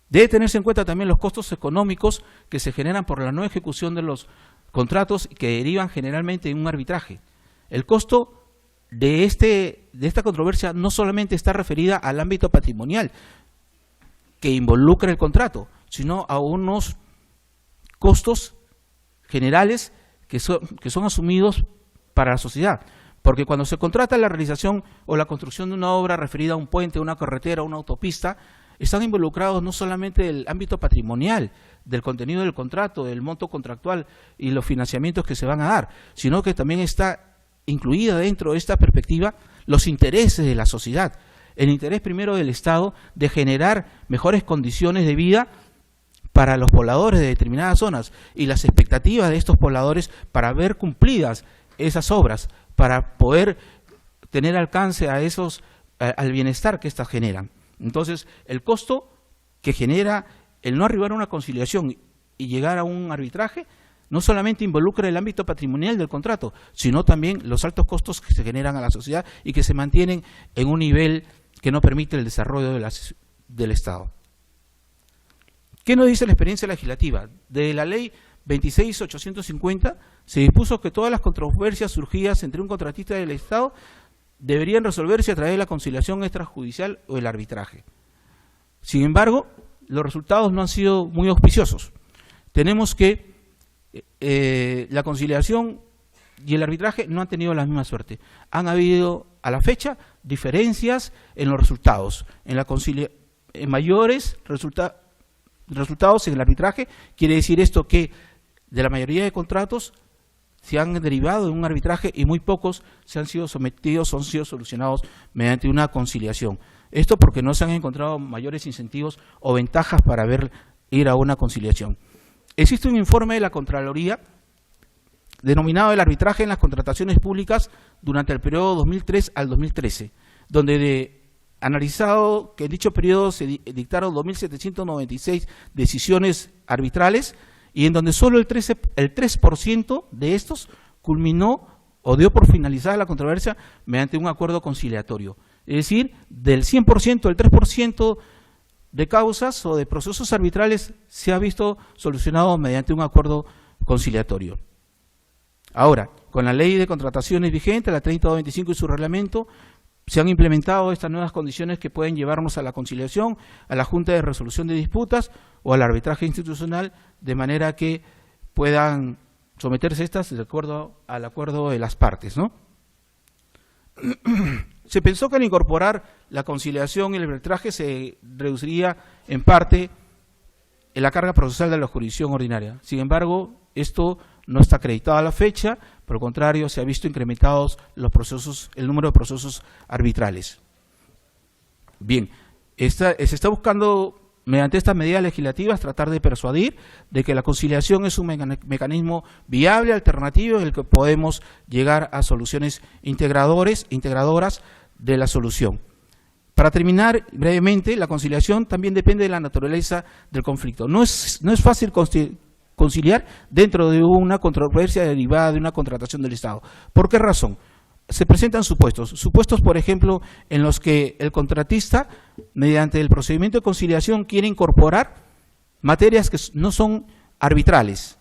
Debe tenerse en cuenta también los costos económicos que se generan por la no ejecución de los contratos que derivan generalmente en un arbitraje. El costo de esta controversia no solamente está referida al ámbito patrimonial que involucra el contrato, sino a unos costos generales que son asumidos para la sociedad. Porque cuando se contrata la realización o la construcción de una obra referida a un puente, una carretera, una autopista, están involucrados no solamente el ámbito patrimonial, del contenido del contrato, del monto contractual y los financiamientos que se van a dar, sino que también está incluida dentro de esta perspectiva los intereses de la sociedad, el interés primero del Estado de generar mejores condiciones de vida para los pobladores de determinadas zonas y las expectativas de estos pobladores para ver cumplidas esas obras, para poder tener alcance al bienestar que éstas generan. Entonces, el costo que genera el no arribar a una conciliación y llegar a un arbitraje no solamente involucra el ámbito patrimonial del contrato, sino también los altos costos que se generan a la sociedad y que se mantienen en un nivel que no permite el desarrollo del Estado. ¿Qué nos dice la experiencia legislativa? De la ley 26.850 se dispuso que todas las controversias surgidas entre un contratista y el Estado deberían resolverse a través de la conciliación extrajudicial o el arbitraje. Sin embargo, los resultados no han sido muy auspiciosos. Tenemos que la conciliación y el arbitraje no han tenido la misma suerte. Han habido, a la fecha, diferencias en los resultados. En mayores resultados en el arbitraje, quiere decir esto que de la mayoría de contratos se han derivado de un arbitraje y muy pocos se han sido sometidos o han sido solucionados mediante una conciliación. Esto porque no se han encontrado mayores incentivos o ventajas para ir a una conciliación. Existe un informe de la Contraloría denominado el arbitraje en las contrataciones públicas durante el periodo 2003 al 2013, donde analizado que en dicho periodo se dictaron 2.796 decisiones arbitrales y en donde solo el 3% de estos culminó o dio por finalizada la controversia mediante un acuerdo conciliatorio. Es decir, del 100%, el 3% de causas o de procesos arbitrales se ha visto solucionado mediante un acuerdo conciliatorio. Ahora, con la ley de contrataciones vigente, la 3225 y su reglamento, se han implementado estas nuevas condiciones que pueden llevarnos a la conciliación, a la Junta de Resolución de Disputas o al arbitraje institucional, de manera que puedan someterse estas de acuerdo al acuerdo de las partes, ¿no? Se pensó que al incorporar la conciliación y el arbitraje se reduciría en parte en la carga procesal de la jurisdicción ordinaria. Sin embargo, esto no está acreditado a la fecha, por el contrario, se ha visto incrementados el número de procesos arbitrales. Bien, se está buscando, mediante estas medidas legislativas, tratar de persuadir de que la conciliación es un mecanismo viable, alternativo, en el que podemos llegar a soluciones integradoras de la solución. Para terminar, brevemente, la conciliación también depende de la naturaleza del conflicto. No es fácil conciliar dentro de una controversia derivada de una contratación del Estado. ¿Por qué razón? Se presentan supuestos, por ejemplo, en los que el contratista, mediante el procedimiento de conciliación, quiere incorporar materias que no son arbitrales,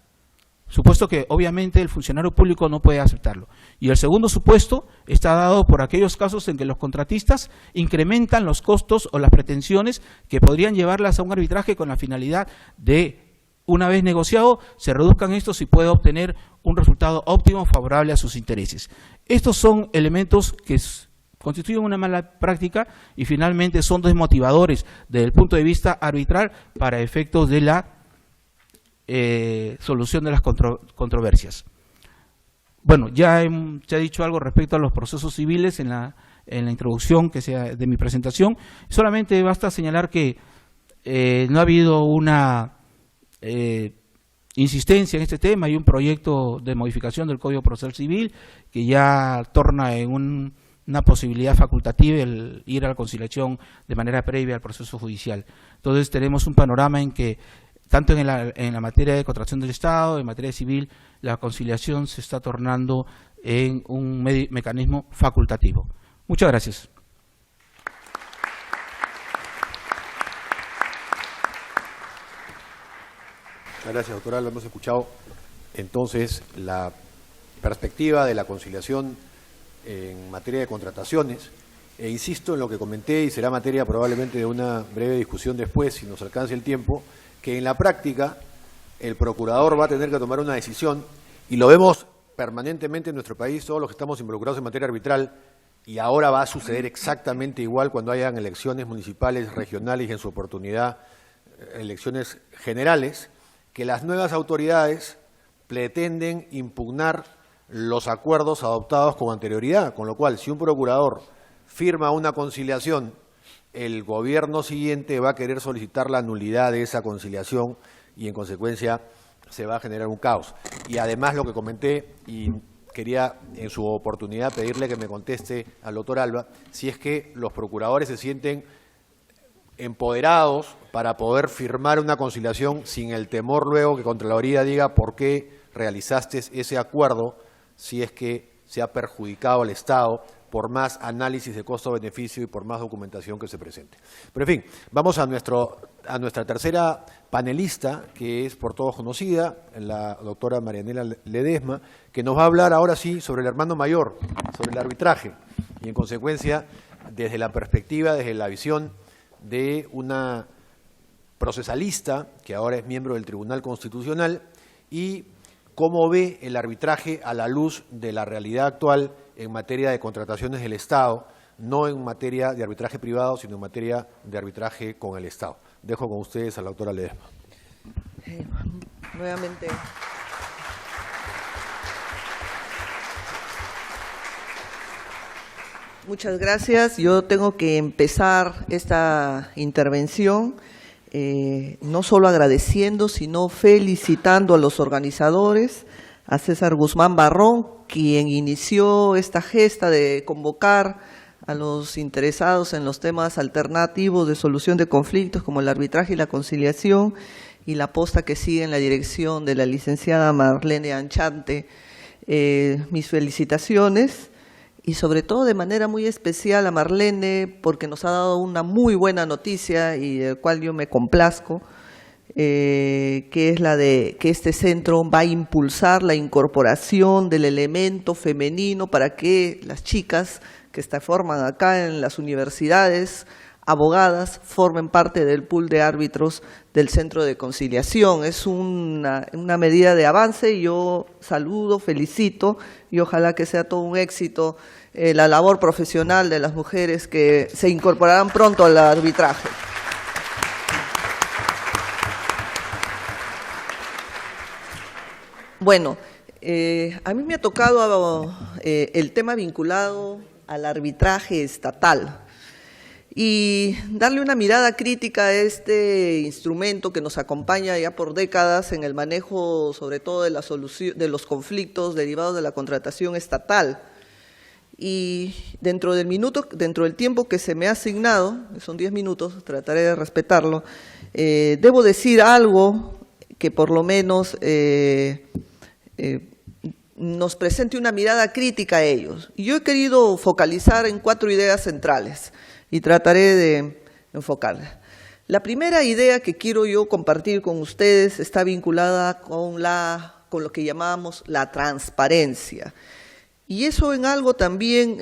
supuesto que obviamente el funcionario público no puede aceptarlo. Y el segundo supuesto está dado por aquellos casos en que los contratistas incrementan los costos o las pretensiones que podrían llevarlas a un arbitraje con la finalidad de, una vez negociado, se reduzcan estos y pueda obtener un resultado óptimo favorable a sus intereses. Estos son elementos que constituyen una mala práctica y finalmente son desmotivadores desde el punto de vista arbitral para efectos de la solución de las controversias. Bueno, ya se ha dicho algo respecto a los procesos civiles en la introducción de mi presentación. Solamente basta señalar que no ha habido una insistencia en este tema. Hay un proyecto de modificación del Código Procesal Civil que ya torna en una posibilidad facultativa el ir a la conciliación de manera previa al proceso judicial. Entonces tenemos un panorama en que tanto en la materia de contratación del Estado, en materia civil, la conciliación se está tornando en un mecanismo facultativo. Muchas gracias. Gracias, doctora. Lo hemos escuchado. Entonces, la perspectiva de la conciliación en materia de contrataciones, e insisto en lo que comenté, y será materia probablemente de una breve discusión después, si nos alcance el tiempo, que en la práctica el procurador va a tener que tomar una decisión, y lo vemos permanentemente en nuestro país, todos los que estamos involucrados en materia arbitral, y ahora va a suceder exactamente igual cuando hayan elecciones municipales, regionales y en su oportunidad elecciones generales, que las nuevas autoridades pretenden impugnar los acuerdos adoptados con anterioridad, con lo cual si un procurador firma una conciliación, el gobierno siguiente va a querer solicitar la nulidad de esa conciliación y en consecuencia se va a generar un caos. Y además lo que comenté, y quería en su oportunidad pedirle que me conteste al doctor Alba, si es que los procuradores se sienten empoderados para poder firmar una conciliación sin el temor luego que Contraloría diga por qué realizaste ese acuerdo si es que se ha perjudicado al Estado por más análisis de costo-beneficio y por más documentación que se presente. Pero en fin, vamos a nuestra tercera panelista, que es por todos conocida, la doctora Marianela Ledesma, que nos va a hablar ahora sí sobre el hermano mayor, sobre el arbitraje, y en consecuencia, desde la perspectiva, desde la visión de una procesalista, que ahora es miembro del Tribunal Constitucional, y cómo ve el arbitraje a la luz de la realidad actual en materia de contrataciones del Estado, no en materia de arbitraje privado, sino en materia de arbitraje con el Estado. Dejo con ustedes a la doctora Ledesma. Nuevamente. Muchas gracias. Yo tengo que empezar esta intervención no solo agradeciendo, sino felicitando a los organizadores, a César Guzmán Barrón, quien inició esta gesta de convocar a los interesados en los temas alternativos de solución de conflictos como el arbitraje y la conciliación, y la posta que sigue en la dirección de la licenciada Marlene Anchante. Mis felicitaciones, y sobre todo de manera muy especial a Marlene, porque nos ha dado una muy buena noticia y del cual yo me complazco, que es la de que este centro va a impulsar la incorporación del elemento femenino para que las chicas que se forman acá en las universidades, abogadas, formen parte del pool de árbitros del Centro de Conciliación. Es una medida de avance y yo saludo, felicito y ojalá que sea todo un éxito la labor profesional de las mujeres que se incorporarán pronto al arbitraje. Bueno, a mí me ha tocado el tema vinculado al arbitraje estatal y darle una mirada crítica a este instrumento que nos acompaña ya por décadas en el manejo, sobre todo de la solución de los conflictos derivados de la contratación estatal. Y dentro del tiempo que se me ha asignado, son 10 minutos, trataré de respetarlo, debo decir algo que por lo menos nos presente una mirada crítica a ellos. Y yo he querido focalizar en 4 ideas centrales y trataré de enfocarlas. La primera idea que quiero yo compartir con ustedes está vinculada con lo que llamamos la transparencia. Y eso en algo también,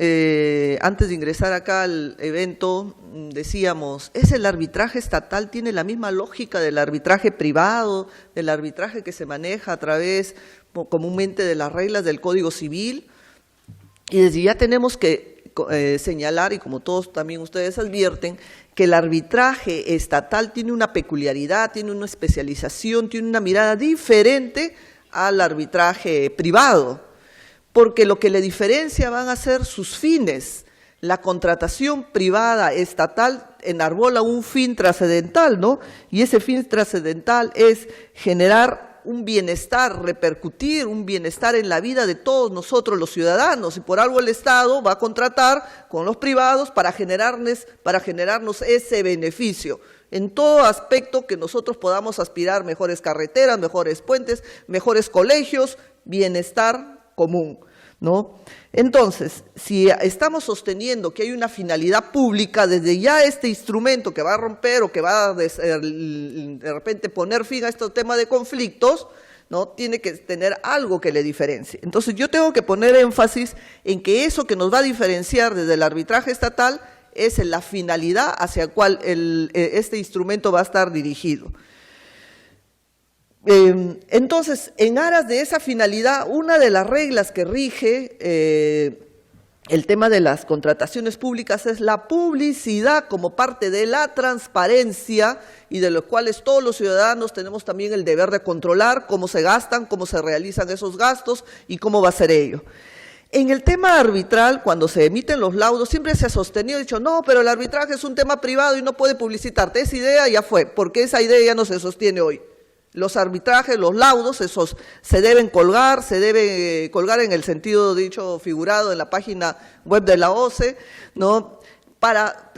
antes de ingresar acá al evento, decíamos, ¿es el arbitraje estatal? ¿Tiene la misma lógica del arbitraje privado, del arbitraje que se maneja a través comúnmente de las reglas del Código Civil? Y desde ya tenemos que señalar, y como todos también ustedes advierten, que el arbitraje estatal tiene una peculiaridad, tiene una especialización, tiene una mirada diferente al arbitraje privado, porque lo que le diferencia van a ser sus fines. La contratación privada estatal enarbola un fin trascendental, ¿no? Y ese fin trascendental es generar un bienestar, repercutir un bienestar en la vida de todos nosotros los ciudadanos, y por algo el Estado va a contratar con los privados para generarnos ese beneficio. En todo aspecto que nosotros podamos aspirar, mejores carreteras, mejores puentes, mejores colegios, bienestar común, ¿no? Entonces, si estamos sosteniendo que hay una finalidad pública, desde ya este instrumento que va a romper o que va a de repente poner fin a este tema de conflictos, ¿no? Tiene que tener algo que le diferencie. Entonces yo tengo que poner énfasis en que eso que nos va a diferenciar desde el arbitraje estatal es la finalidad hacia la cual este instrumento va a estar dirigido. Entonces, en aras de esa finalidad, una de las reglas que rige el tema de las contrataciones públicas es la publicidad como parte de la transparencia, y de los cuales todos los ciudadanos tenemos también el deber de controlar cómo se gastan, cómo se realizan esos gastos y cómo va a ser ello. En el tema arbitral, cuando se emiten los laudos, siempre se ha sostenido, dicho, no, pero el arbitraje es un tema privado y no puede publicitarte. Esa idea ya fue, porque esa idea ya no se sostiene hoy. Los arbitrajes, los laudos, esos se deben colgar en el sentido dicho figurado en la página web de la OCE, ¿no? Para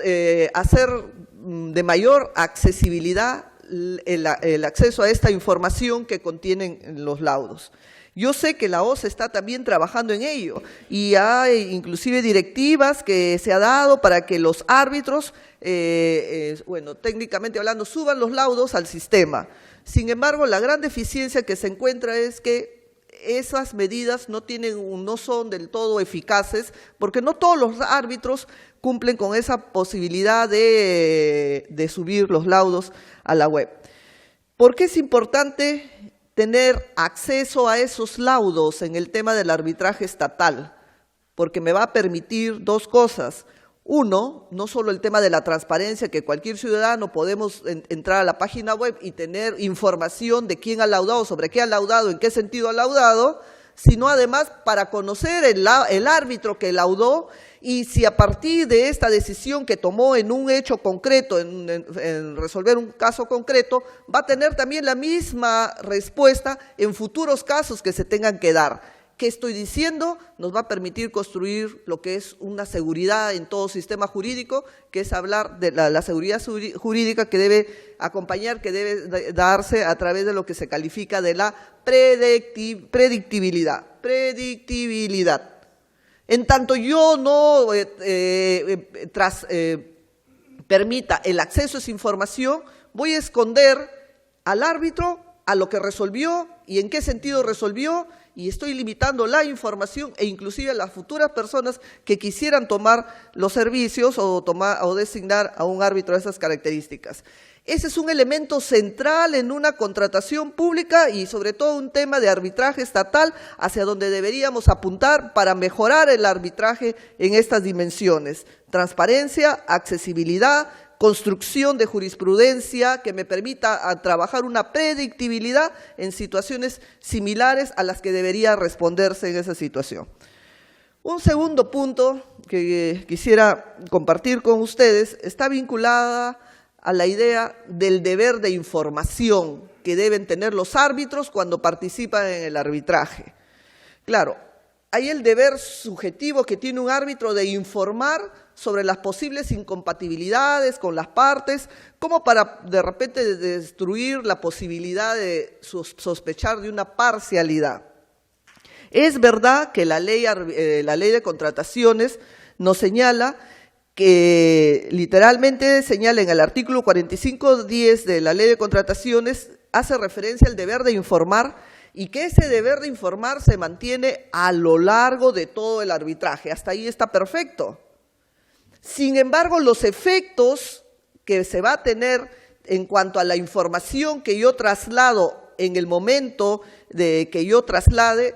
hacer de mayor accesibilidad el acceso a esta información que contienen los laudos. Yo sé que la OCE está también trabajando en ello y hay inclusive directivas que se ha dado para que los árbitros, bueno, técnicamente hablando, suban los laudos al sistema. Sin embargo, la gran deficiencia que se encuentra es que esas medidas no son del todo eficaces, porque no todos los árbitros cumplen con esa posibilidad de subir los laudos a la web. ¿Por qué es importante tener acceso a esos laudos en el tema del arbitraje estatal? Porque me va a permitir dos cosas. Uno, no solo el tema de la transparencia, que cualquier ciudadano podemos entrar a la página web y tener información de quién ha laudado, sobre qué ha laudado, en qué sentido ha laudado, sino además para conocer el árbitro que laudó y si a partir de esta decisión que tomó en un hecho concreto, en resolver un caso concreto, va a tener también la misma respuesta en futuros casos que se tengan que dar. ¿Qué estoy diciendo? Nos va a permitir construir lo que es una seguridad en todo sistema jurídico, que es hablar de la seguridad jurídica que debe acompañar, que debe darse a través de lo que se califica de la predictibilidad. En tanto yo no permita el acceso a esa información, voy a esconder al árbitro, a lo que resolvió y en qué sentido resolvió, y estoy limitando la información e inclusive a las futuras personas que quisieran tomar los servicios o designar a un árbitro de esas características. Ese es un elemento central en una contratación pública y sobre todo un tema de arbitraje estatal hacia donde deberíamos apuntar para mejorar el arbitraje en estas dimensiones. Transparencia, accesibilidad, construcción de jurisprudencia que me permita trabajar una predictibilidad en situaciones similares a las que debería responderse en esa situación. Un segundo punto que quisiera compartir con ustedes está vinculada a la idea del deber de información que deben tener los árbitros cuando participan en el arbitraje. Claro, hay el deber subjetivo que tiene un árbitro de informar sobre las posibles incompatibilidades con las partes, como para de repente destruir la posibilidad de sospechar de una parcialidad. Es verdad que la ley de contrataciones nos señala que literalmente señala en el artículo 45.10 de la ley de contrataciones, hace referencia al deber de informar y que ese deber de informar se mantiene a lo largo de todo el arbitraje. Hasta ahí está perfecto. Sin embargo, los efectos que se va a tener en cuanto a la información que yo traslado en el momento de que yo traslade,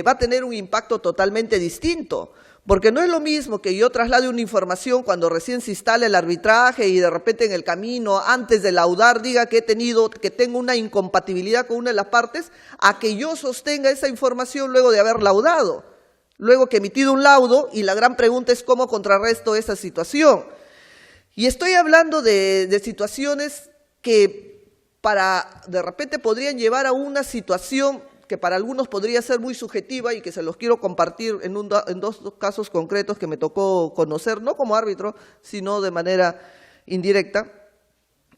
va a tener un impacto totalmente distinto. Porque no es lo mismo que yo traslade una información cuando recién se instala el arbitraje y de repente en el camino, antes de laudar, diga que tengo una incompatibilidad con una de las partes, a que yo sostenga esa información luego de haber laudado. Luego que he emitido un laudo, y la gran pregunta es cómo contrarresto esa situación. Y estoy hablando de situaciones que de repente podrían llevar a una situación que para algunos podría ser muy subjetiva y que se los quiero compartir en dos casos concretos que me tocó conocer, no como árbitro, sino de manera indirecta.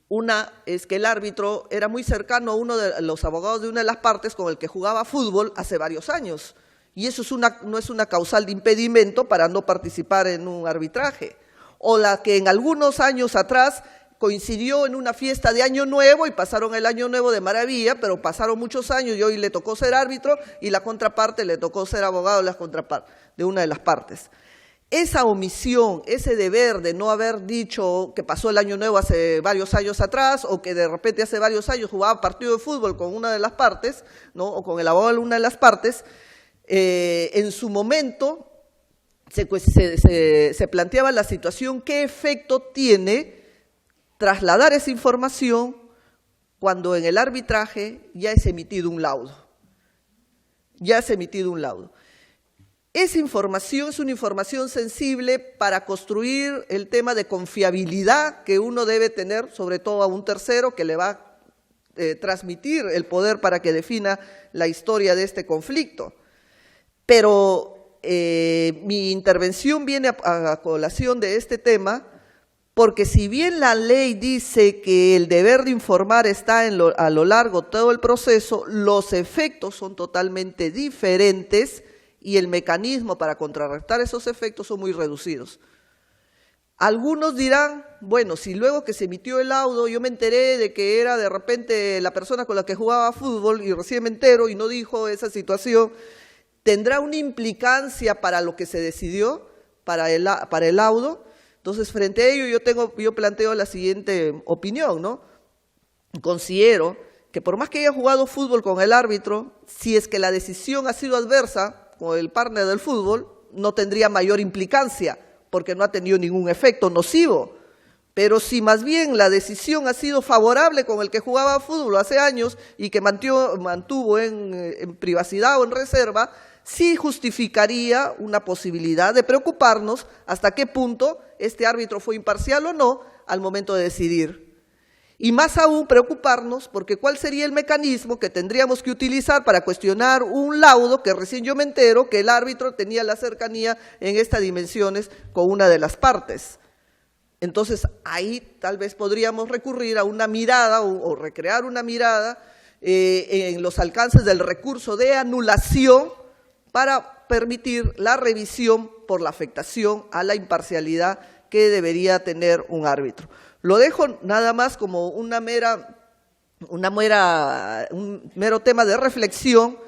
Una es que el árbitro era muy cercano a uno de los abogados de una de las partes con el que jugaba fútbol hace varios años. Y eso no es una causal de impedimento para no participar en un arbitraje. O la que en algunos años atrás coincidió en una fiesta de Año Nuevo y pasaron el Año Nuevo de maravilla, pero pasaron muchos años y hoy le tocó ser árbitro y la contraparte le tocó ser abogado de una de las partes. Esa omisión, ese deber de no haber dicho que pasó el Año Nuevo hace varios años atrás o que de repente hace varios años jugaba partido de fútbol con una de las partes, ¿no? O con el abogado de una de las partes, en su momento se planteaba la situación, ¿qué efecto tiene trasladar esa información cuando en el arbitraje ya es emitido un laudo? Esa información es una información sensible para construir el tema de confiabilidad que uno debe tener, sobre todo a un tercero que le va a transmitir el poder para que defina la historia de este conflicto. Pero mi intervención viene a colación de este tema porque si bien la ley dice que el deber de informar está a lo largo de todo el proceso, los efectos son totalmente diferentes y el mecanismo para contrarrestar esos efectos son muy reducidos. Algunos dirán, bueno, si luego que se emitió el laudo yo me enteré de que era de repente la persona con la que jugaba fútbol y recién me entero y no dijo esa situación, ¿tendrá una implicancia para lo que se decidió, para el laudo? Entonces, frente a ello, yo planteo la siguiente opinión, ¿no? Considero que por más que haya jugado fútbol con el árbitro, si es que la decisión ha sido adversa con el partner del fútbol, no tendría mayor implicancia, porque no ha tenido ningún efecto nocivo. Pero si más bien la decisión ha sido favorable con el que jugaba fútbol hace años y que mantuvo en privacidad o en reserva, sí justificaría una posibilidad de preocuparnos hasta qué punto este árbitro fue imparcial o no al momento de decidir. Y más aún preocuparnos porque ¿cuál sería el mecanismo que tendríamos que utilizar para cuestionar un laudo que recién yo me entero que el árbitro tenía la cercanía en estas dimensiones con una de las partes? Entonces ahí tal vez podríamos recurrir a una mirada o recrear una mirada en los alcances del recurso de anulación para permitir la revisión por la afectación a la imparcialidad que debería tener un árbitro. Lo dejo nada más como un mero tema de reflexión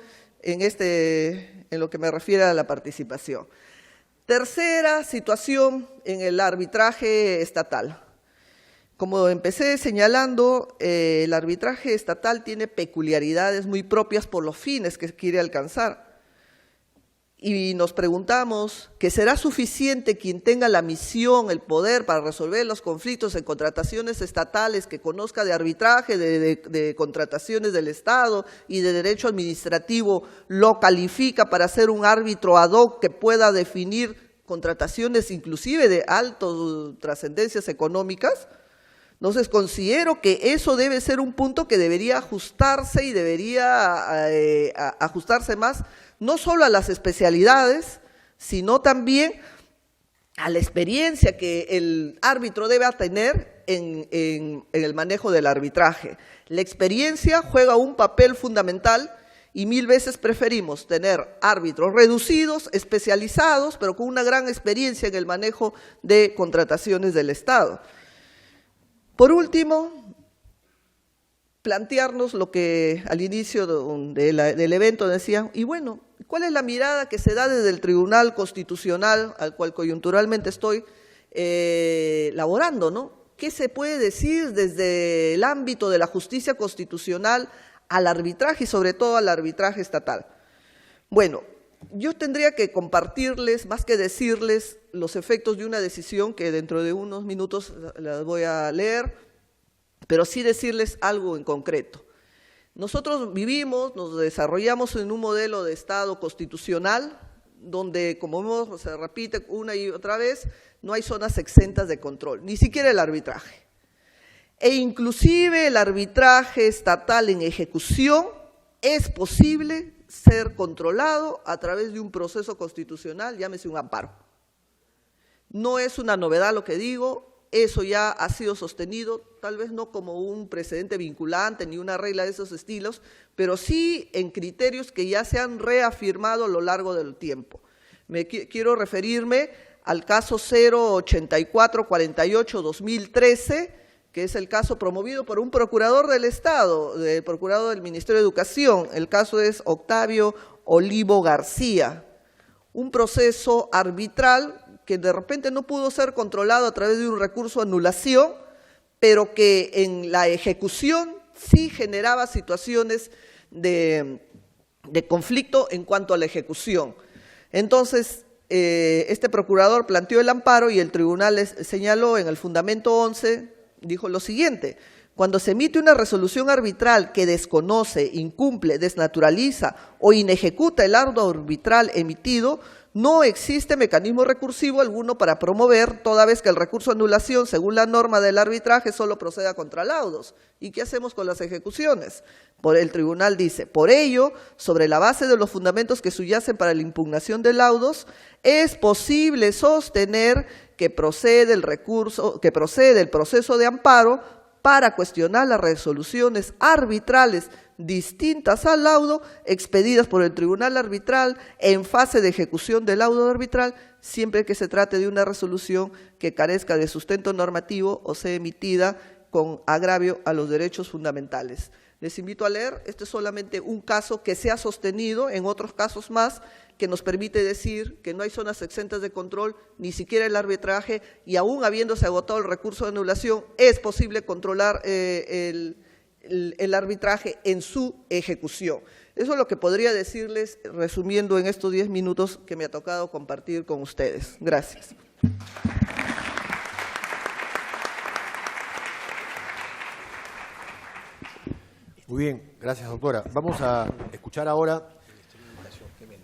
en lo que me refiere a la participación. Tercera situación en el arbitraje estatal. Como empecé señalando, el arbitraje estatal tiene peculiaridades muy propias por los fines que quiere alcanzar. Y nos preguntamos que será suficiente quien tenga la misión, el poder para resolver los conflictos en contrataciones estatales, que conozca de arbitraje, de contrataciones del Estado y de derecho administrativo, lo califica para ser un árbitro ad hoc que pueda definir contrataciones inclusive de altas trascendencias económicas. Entonces considero que eso debe ser un punto que debería ajustarse y debería ajustarse más, no solo a las especialidades, sino también a la experiencia que el árbitro debe tener en el manejo del arbitraje. La experiencia juega un papel fundamental y 1000 veces preferimos tener árbitros reducidos, especializados, pero con una gran experiencia en el manejo de contrataciones del Estado. Por último, plantearnos lo que al inicio del evento decían, y bueno, ¿cuál es la mirada que se da desde el Tribunal Constitucional, al cual coyunturalmente estoy laborando, ¿no? ¿Qué se puede decir desde el ámbito de la justicia constitucional al arbitraje y sobre todo al arbitraje estatal? Bueno, yo tendría que compartirles, más que decirles, los efectos de una decisión que dentro de unos minutos las voy a leer, pero sí decirles algo en concreto. Nosotros vivimos, nos desarrollamos en un modelo de Estado constitucional, donde, como se repite una y otra vez, no hay zonas exentas de control, ni siquiera el arbitraje. E inclusive el arbitraje estatal en ejecución es posible ser controlado a través de un proceso constitucional, llámese un amparo. No es una novedad lo que digo, eso ya ha sido sostenido, tal vez no como un precedente vinculante ni una regla de esos estilos, pero sí en criterios que ya se han reafirmado a lo largo del tiempo. Quiero referirme al caso 08448-2013, que es el caso promovido por un procurador del Estado, el procurador del Ministerio de Educación. El caso es Octavio Olivo García, un proceso arbitral que de repente no pudo ser controlado a través de un recurso de anulación, pero que en la ejecución sí generaba situaciones de conflicto en cuanto a la ejecución. Entonces, este procurador planteó el amparo y el tribunal señaló en el fundamento 11, dijo lo siguiente: cuando se emite una resolución arbitral que desconoce, incumple, desnaturaliza o inejecuta el laudo arbitral emitido, no existe mecanismo recursivo alguno para promover, toda vez que el recurso de anulación, según la norma del arbitraje, solo proceda contra laudos. ¿Y qué hacemos con las ejecuciones? El tribunal dice, por ello, sobre la base de los fundamentos que subyacen para la impugnación de laudos, es posible sostener que procede el proceso de amparo para cuestionar las resoluciones arbitrales distintas al laudo expedidas por el tribunal arbitral en fase de ejecución del laudo arbitral, siempre que se trate de una resolución que carezca de sustento normativo o sea emitida con agravio a los derechos fundamentales. Les invito a leer, este es solamente un caso que se ha sostenido en otros casos más, que nos permite decir que no hay zonas exentas de control, ni siquiera el arbitraje, y aún habiéndose agotado el recurso de anulación, es posible controlar el arbitraje en su ejecución. Eso es lo que podría decirles, resumiendo en estos 10 minutos que me ha tocado compartir con ustedes. Gracias. Muy bien, gracias, doctora. Vamos a escuchar ahora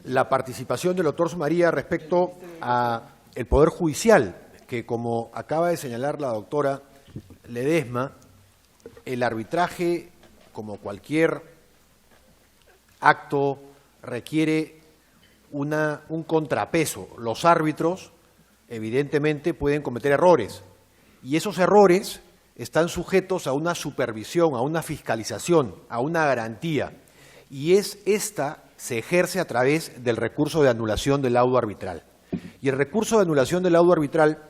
la participación del doctor Sumaría respecto al Poder Judicial, que como acaba de señalar la doctora Ledesma, el arbitraje, como cualquier acto, requiere un contrapeso. Los árbitros, evidentemente, pueden cometer errores, y esos errores están sujetos a una supervisión, a una fiscalización, a una garantía, y esta se ejerce a través del recurso de anulación del laudo arbitral. Y el recurso de anulación del laudo arbitral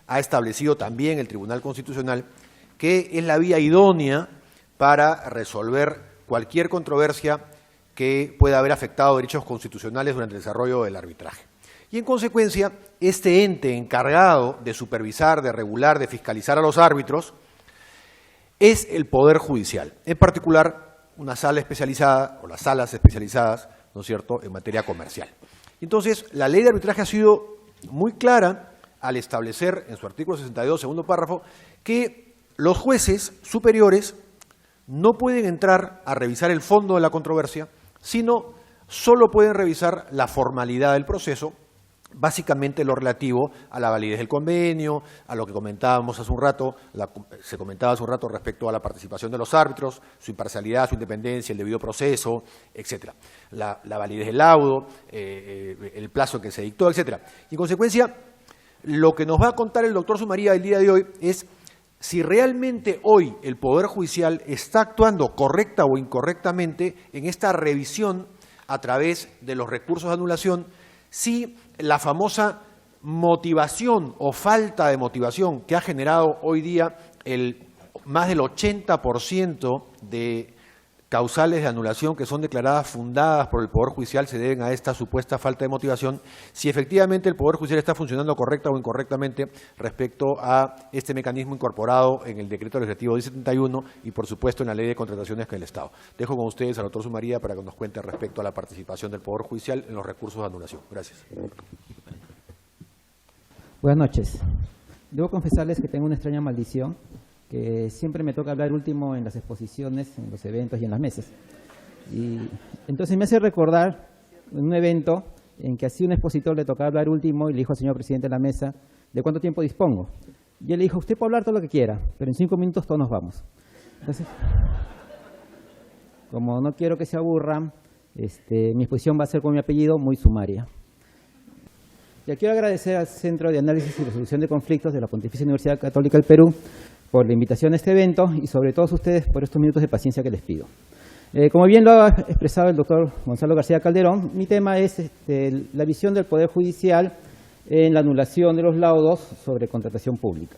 ha establecido también el Tribunal Constitucional que es la vía idónea para resolver cualquier controversia que pueda haber afectado derechos constitucionales durante el desarrollo del arbitraje. Y en consecuencia, este ente encargado de supervisar, de regular, de fiscalizar a los árbitros es el Poder Judicial, en particular una sala especializada o las salas especializadas, ¿no es cierto?, en materia comercial. Entonces, la ley de arbitraje ha sido muy clara al establecer en su artículo 62, segundo párrafo, que los jueces superiores no pueden entrar a revisar el fondo de la controversia, sino solo pueden revisar la formalidad del proceso, básicamente lo relativo a la validez del convenio, a lo que comentábamos hace un rato, se comentaba hace un rato respecto a la participación de los árbitros, su imparcialidad, su independencia, el debido proceso, etcétera, la validez del laudo, el plazo que se dictó, etcétera. Y en consecuencia, lo que nos va a contar el doctor Sumaría el día de hoy es si realmente hoy el Poder Judicial está actuando correcta o incorrectamente en esta revisión a través de los recursos de anulación, si la famosa motivación o falta de motivación que ha generado hoy día más del 80% de causales de anulación que son declaradas fundadas por el Poder Judicial se deben a esta supuesta falta de motivación, si efectivamente el Poder Judicial está funcionando correcta o incorrectamente respecto a este mecanismo incorporado en el Decreto Legislativo 1071 y, por supuesto, en la Ley de Contrataciones del Estado. Dejo con ustedes al doctor Sumaría para que nos cuente respecto a la participación del Poder Judicial en los recursos de anulación. Gracias. Buenas noches. Debo confesarles que tengo una extraña maldición, que siempre me toca hablar último en las exposiciones, en los eventos y en las mesas. Y entonces me hace recordar un evento en que así un expositor le tocaba hablar último y le dijo al señor presidente de la mesa, ¿de cuánto tiempo dispongo? Y él le dijo, usted puede hablar todo lo que quiera, pero en 5 minutos todos nos vamos. Entonces, como no quiero que se aburran, mi exposición va a ser con mi apellido, muy sumaria. Ya quiero agradecer al Centro de Análisis y Resolución de Conflictos de la Pontificia Universidad Católica del Perú por la invitación a este evento y sobre todos ustedes por estos minutos de paciencia que les pido. Como bien lo ha expresado el doctor Gonzalo García Calderón, mi tema es la visión del Poder Judicial en la anulación de los laudos sobre contratación pública.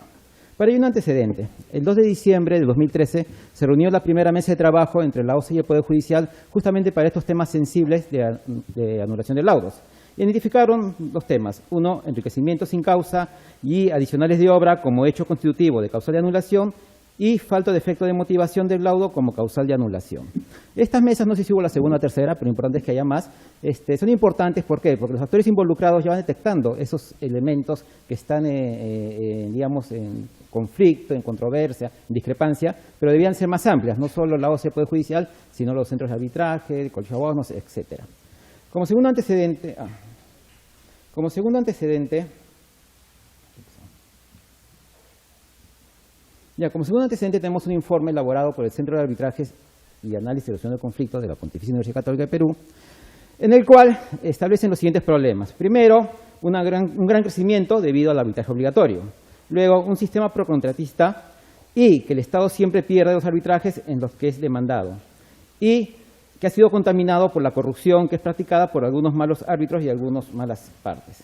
Para ello un antecedente. El 2 de diciembre de 2013 se reunió la primera mesa de trabajo entre la OCE y el Poder Judicial justamente para estos temas sensibles de anulación de laudos. Identificaron 2 temas. Uno, enriquecimiento sin causa y adicionales de obra como hecho constitutivo de causal de anulación y falta de efecto de motivación del laudo como causal de anulación. Estas mesas, no sé si hubo la segunda o tercera, pero lo importante es que haya más, son importantes. ¿Por qué? Porque los actores involucrados ya van detectando esos elementos que están, digamos, en conflicto, en controversia, en discrepancia, pero debían ser más amplias, no solo la OCE Poder Judicial, sino los centros de arbitraje, el colegio de abogados, etcétera. Como segundo antecedente, Como segundo antecedente, tenemos un informe elaborado por el Centro de Arbitrajes y Análisis y Resolución de Conflictos de la Pontificia Universidad Católica de Perú, en el cual establecen los siguientes problemas. Primero, un gran crecimiento debido al arbitraje obligatorio. Luego, un sistema procontratista y que el Estado siempre pierde los arbitrajes en los que es demandado. Y que ha sido contaminado por la corrupción que es practicada por algunos malos árbitros y algunas malas partes.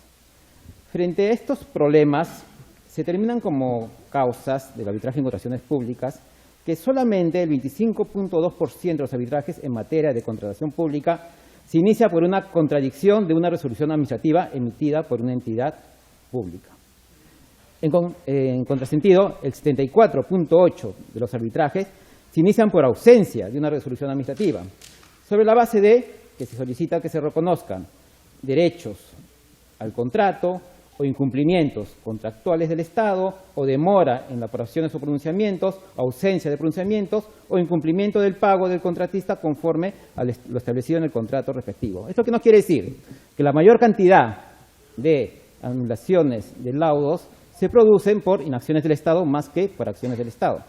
Frente a estos problemas, se determinan como causas del arbitraje en contrataciones públicas que solamente el 25.2% de los arbitrajes en materia de contratación pública se inicia por una contradicción de una resolución administrativa emitida por una entidad pública. En contrasentido, el 74.8% de los arbitrajes se inician por ausencia de una resolución administrativa, sobre la base de que se solicita que se reconozcan derechos al contrato o incumplimientos contractuales del Estado, o demora en la aprobación de sus pronunciamientos, ausencia de pronunciamientos, o incumplimiento del pago del contratista conforme a lo establecido en el contrato respectivo. ¿Esto qué nos quiere decir? Que la mayor cantidad de anulaciones de laudos se producen por inacciones del Estado más que por acciones del Estado.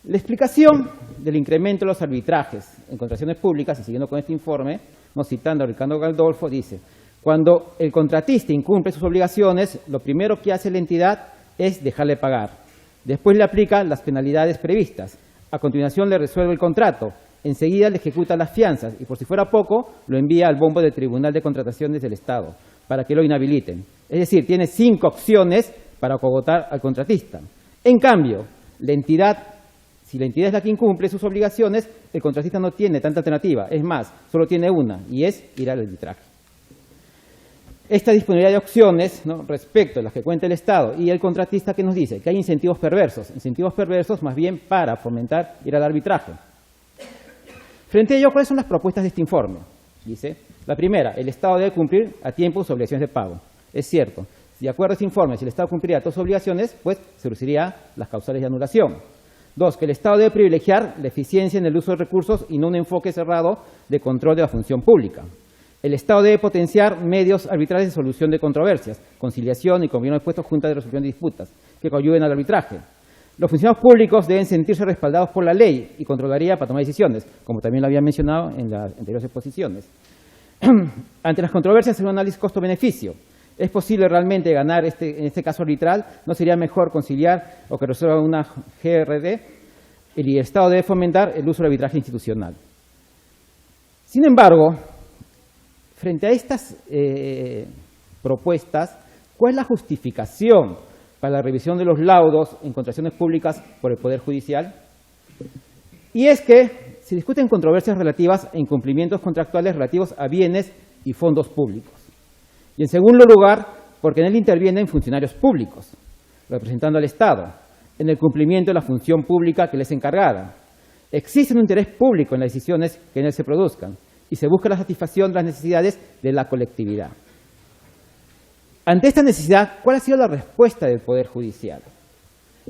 La explicación del incremento de los arbitrajes en contrataciones públicas, y siguiendo con este informe, nos citando a Ricardo Galdolfo, dice: cuando el contratista incumple sus obligaciones, lo primero que hace la entidad es dejarle pagar. Después le aplica las penalidades previstas. A continuación le resuelve el contrato. Enseguida le ejecuta las fianzas y, por si fuera poco, lo envía al bombo del Tribunal de Contrataciones del Estado para que lo inhabiliten. Es decir, tiene 5 opciones para cogotar al contratista. En cambio, si la entidad es la que incumple sus obligaciones, el contratista no tiene tanta alternativa. Es más, solo tiene una, y es ir al arbitraje. Esta disponibilidad de opciones, ¿no?, respecto a las que cuenta el Estado y el contratista, que nos dice que hay incentivos perversos más bien para fomentar ir al arbitraje. Frente a ello, ¿cuáles son las propuestas de este informe? Dice, la primera, el Estado debe cumplir a tiempo sus obligaciones de pago. Es cierto, de acuerdo a este informe, si el Estado cumpliría todas sus obligaciones, pues se reducirían las causales de anulación. 2, que el Estado debe privilegiar la eficiencia en el uso de recursos y no un enfoque cerrado de control de la función pública. El Estado debe potenciar medios arbitrales de solución de controversias, conciliación y convenio de puestos, juntas de resolución de disputas, que coadyuven al arbitraje. Los funcionarios públicos deben sentirse respaldados por la ley y controlaría para tomar decisiones, como también lo había mencionado en las anteriores exposiciones. Ante las controversias, en un análisis costo-beneficio. ¿Es posible realmente ganar en este caso arbitral? ¿No sería mejor conciliar o que resuelva una GRD? El Estado debe fomentar el uso del arbitraje institucional. Sin embargo, frente a estas propuestas, ¿cuál es la justificación para la revisión de los laudos en contrataciones públicas por el Poder Judicial? Y es que se discuten controversias relativas a incumplimientos contractuales relativos a bienes y fondos públicos. Y en segundo lugar, porque en él intervienen funcionarios públicos, representando al Estado, en el cumplimiento de la función pública que les es encargada. Existe un interés público en las decisiones que en él se produzcan, y se busca la satisfacción de las necesidades de la colectividad. Ante esta necesidad, ¿cuál ha sido la respuesta del Poder Judicial?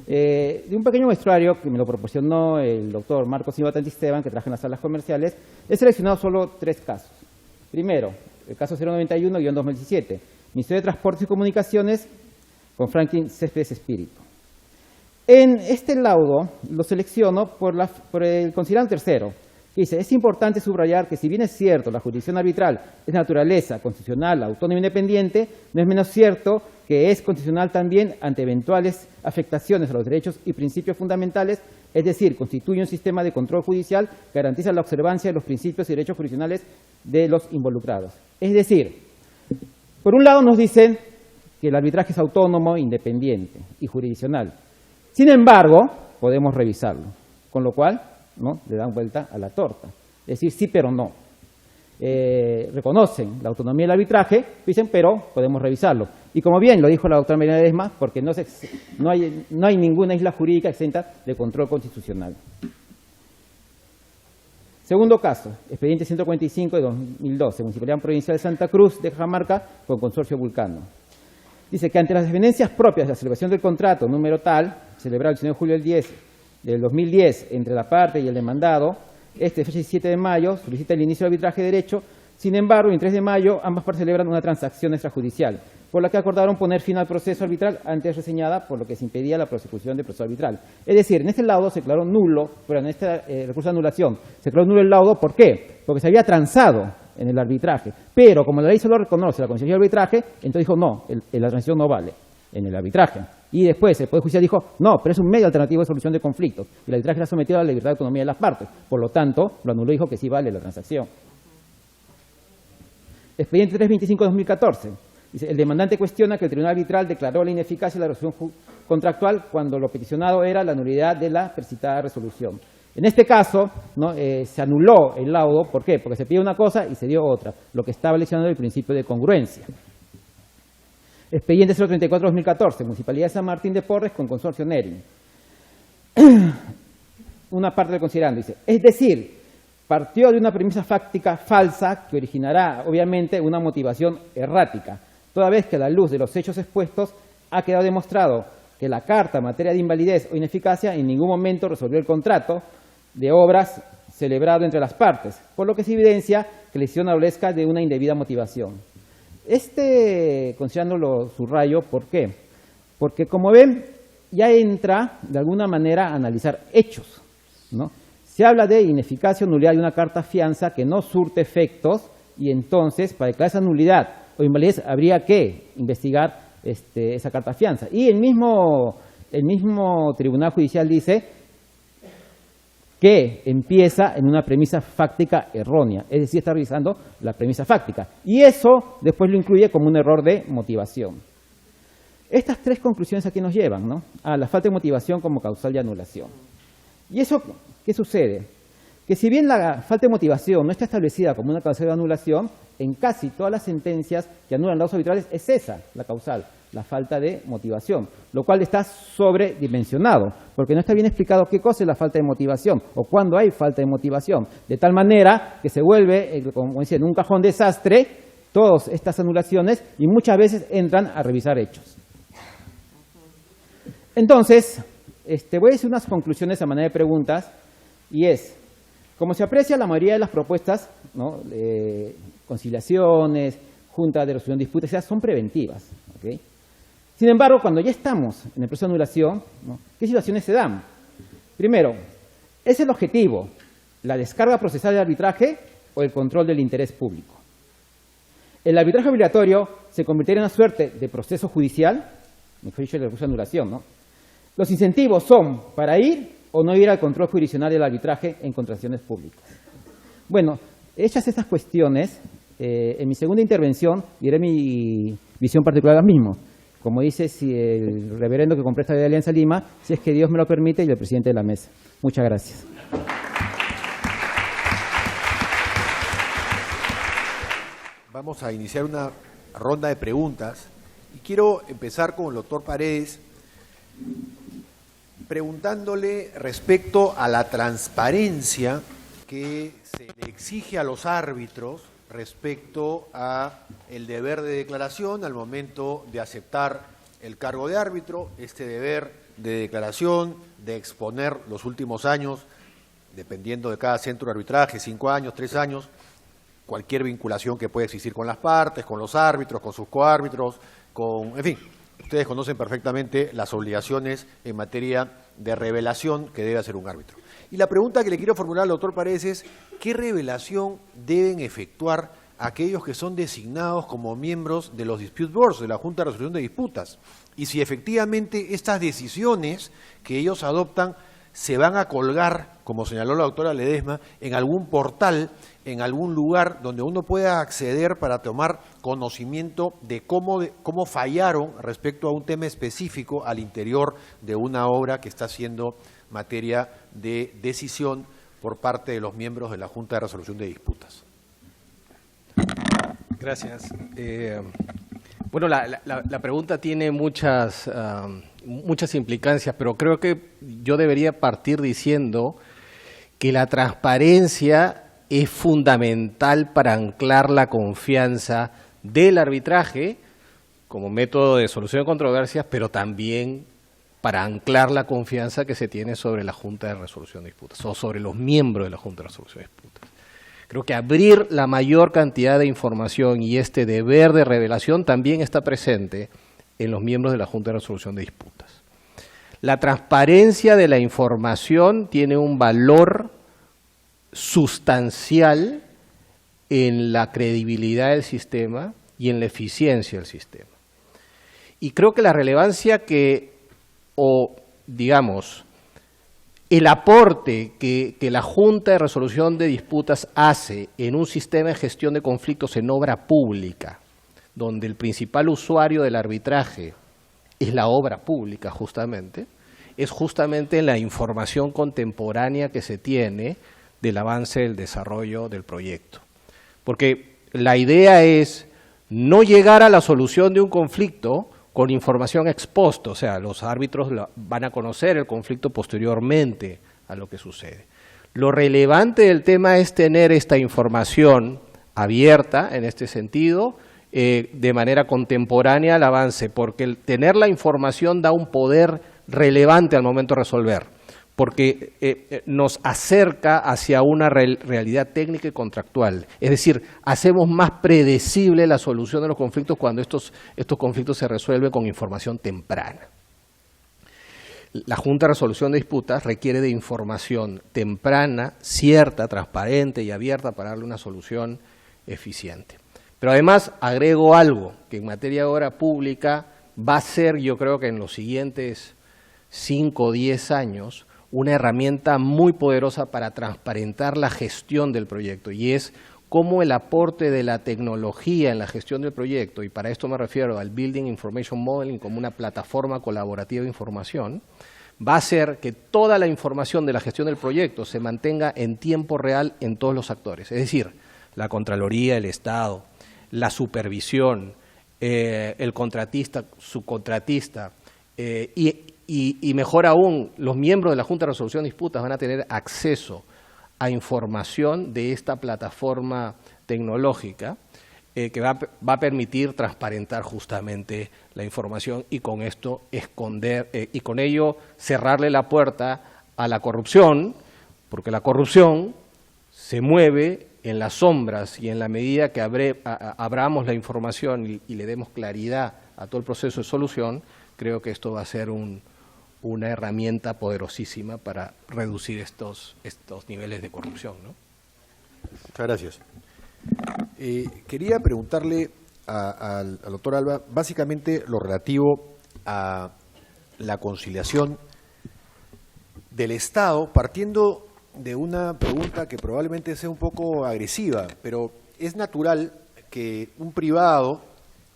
De un pequeño muestrario que me lo proporcionó el doctor Marcos Silva Tantisteban, que trabaja en las salas comerciales, he seleccionado solo 3 casos. Primero, el caso 091-2017, Ministerio de Transportes y Comunicaciones con Franklin Céspedes Espíritu. En este laudo lo selecciono por el considerando tercero, que dice: es importante subrayar que si bien es cierto la jurisdicción arbitral es de naturaleza constitucional, autónoma e independiente, no es menos cierto que es constitucional también ante eventuales afectaciones a los derechos y principios fundamentales, es decir, constituye un sistema de control judicial que garantiza la observancia de los principios y derechos jurisdiccionales de los involucrados. Es decir, por un lado nos dicen que el arbitraje es autónomo, independiente y jurisdiccional. Sin embargo, podemos revisarlo, con lo cual ¿no?, le dan vuelta a la torta. Es decir, sí, pero no. Reconocen la autonomía del arbitraje, dicen, pero podemos revisarlo. Y como bien lo dijo la doctora María Ledesma, porque no hay ninguna isla jurídica exenta de control constitucional. Segundo caso, expediente 145 de 2012, Municipalidad Provincial de Santa Cruz de Cajamarca con Consorcio Vulcano. Dice que ante las dependencias propias de la celebración del contrato número tal, celebrado el 19 de julio del 2010 entre la parte y el demandado, fecha 17 de mayo, solicita el inicio del arbitraje de derecho, Sin embargo, el 3 de mayo ambas partes celebran una transacción extrajudicial, por la que acordaron poner fin al proceso arbitral antes reseñada, por lo que se impedía la prosecución del proceso arbitral. Es decir, en este laudo se declaró nulo, pero en este recurso de anulación se declaró nulo el laudo, ¿por qué? Porque se había transado en el arbitraje, pero como la ley solo reconoce la concesión del arbitraje, entonces dijo no, la transacción no vale en el arbitraje. Y después el Poder Judicial dijo, no, pero es un medio alternativo de solución de conflictos, y el arbitraje era sometido a la libertad de autonomía de las partes, por lo tanto, lo anuló y dijo que sí vale la transacción. Expediente 325-2014. Dice, el demandante cuestiona que el tribunal arbitral declaró la ineficacia de la resolución contractual cuando lo peticionado era la nulidad de la precitada resolución. En este caso, ¿no? Se anuló el laudo, ¿por qué? Porque se pidió una cosa y se dio otra, lo que estaba lesionando el principio de congruencia. Expediente 034-2014, Municipalidad de San Martín de Porres con Consorcio Nering. Una parte del considerando dice, es decir, partió de una premisa fáctica falsa que originará, obviamente, una motivación errática, toda vez que a la luz de los hechos expuestos ha quedado demostrado que la carta en materia de invalidez o ineficacia en ningún momento resolvió el contrato de obras celebrado entre las partes, por lo que se evidencia que la decisión adolezca de una indebida motivación. Considerando lo subrayo, ¿por qué? Porque, como ven, ya entra, de alguna manera, a analizar hechos, ¿no? Se habla de ineficacia o nulidad de una carta fianza que no surte efectos y entonces, para declarar esa nulidad o invalidez, habría que investigar esa carta fianza. Y el mismo Tribunal Judicial dice que empieza en una premisa fáctica errónea, es decir, está revisando la premisa fáctica. Y eso después lo incluye como un error de motivación. Estas tres conclusiones aquí nos llevan, ¿no? A la falta de motivación como causal de anulación. ¿Y eso qué sucede? Que si bien la falta de motivación no está establecida como una causal de anulación, en casi todas las sentencias que anulan laudos arbitrales es esa la causal, la falta de motivación, lo cual está sobredimensionado, porque no está bien explicado qué cosa es la falta de motivación o cuándo hay falta de motivación, de tal manera que se vuelve, como decía, en un cajón desastre todas estas anulaciones y muchas veces entran a revisar hechos. Entonces, voy a decir unas conclusiones a manera de preguntas, y es, como se aprecia, la mayoría de las propuestas, ¿no? Conciliaciones, junta de resolución de disputas, son preventivas, ¿okay? Sin embargo, cuando ya estamos en el proceso de anulación, ¿no? ¿Qué situaciones se dan? Primero, ¿es el objetivo la descarga procesal del arbitraje o el control del interés público? El arbitraje obligatorio se convertiría en una suerte de proceso judicial, mejor dicho, el recurso de anulación, ¿no? Los incentivos son para ir o no ir al control jurisdiccional del arbitraje en contrataciones públicas. Bueno, hechas estas cuestiones, en mi segunda intervención diré mi visión particular ahora mismo. Como dice si el reverendo que compré esta de Alianza Lima, si es que Dios me lo permite, y el presidente de la mesa. Muchas gracias. Vamos a iniciar una ronda de preguntas y quiero empezar con el doctor Paredes preguntándole respecto a la transparencia que se le exige a los árbitros respecto a el deber de declaración al momento de aceptar el cargo de árbitro, este deber de declaración, de exponer los últimos años, dependiendo de cada centro de arbitraje, 5 años, 3 años, cualquier vinculación que pueda existir con las partes, con los árbitros, con sus coárbitros, en fin, ustedes conocen perfectamente las obligaciones en materia de revelación que debe hacer un árbitro. Y la pregunta que le quiero formular al doctor Paredes es, ¿qué revelación deben efectuar aquellos que son designados como miembros de los dispute boards, de la Junta de Resolución de Disputas? Y si efectivamente estas decisiones que ellos adoptan se van a colgar, como señaló la doctora Ledesma, en algún portal, en algún lugar donde uno pueda acceder para tomar conocimiento de cómo fallaron respecto a un tema específico al interior de una obra que está siendo materia de decisión por parte de los miembros de la Junta de Resolución de Disputas. Gracias. Bueno, la pregunta tiene muchas implicancias, pero creo que yo debería partir diciendo que la transparencia es fundamental para anclar la confianza del arbitraje como método de solución de controversias, pero también para anclar la confianza que se tiene sobre la Junta de Resolución de Disputas o sobre los miembros de la Junta de Resolución de Disputas. Creo que abrir la mayor cantidad de información y este deber de revelación también está presente en los miembros de la Junta de Resolución de Disputas. La transparencia de la información tiene un valor sustancial en la credibilidad del sistema y en la eficiencia del sistema. Y creo que la relevancia digamos, el aporte que la Junta de Resolución de Disputas hace en un sistema de gestión de conflictos en obra pública, donde el principal usuario del arbitraje es la obra pública justamente, es justamente la información contemporánea que se tiene del avance del desarrollo del proyecto. Porque la idea es no llegar a la solución de un conflicto con información ex post, o sea, los árbitros van a conocer el conflicto posteriormente a lo que sucede. Lo relevante del tema es tener esta información abierta en este sentido, de manera contemporánea al avance, porque el tener la información da un poder relevante al momento de resolver, porque nos acerca hacia una realidad técnica y contractual. Es decir, hacemos más predecible la solución de los conflictos cuando estos conflictos se resuelven con información temprana. La Junta de Resolución de Disputas requiere de información temprana, cierta, transparente y abierta para darle una solución eficiente. Pero además agrego algo que en materia de obra pública va a ser, yo creo que en los siguientes 5 o 10 años, una herramienta muy poderosa para transparentar la gestión del proyecto, y es cómo el aporte de la tecnología en la gestión del proyecto, y para esto me refiero al Building Information Modeling como una plataforma colaborativa de información, va a hacer que toda la información de la gestión del proyecto se mantenga en tiempo real en todos los actores, es decir, la Contraloría, el Estado, la supervisión, el contratista, subcontratista, y mejor aún, los miembros de la Junta de Resolución de Disputas van a tener acceso a información de esta plataforma tecnológica que va a permitir transparentar justamente la información y con esto y con ello cerrarle la puerta a la corrupción, porque la corrupción se mueve en las sombras, y en la medida que abramos la información y le demos claridad a todo el proceso de solución, creo que esto va a ser una herramienta poderosísima para reducir estos niveles de corrupción, ¿no? Muchas gracias. Quería preguntarle al doctor Alba básicamente lo relativo a la conciliación del Estado, partiendo de una pregunta que probablemente sea un poco agresiva, pero es natural que un privado,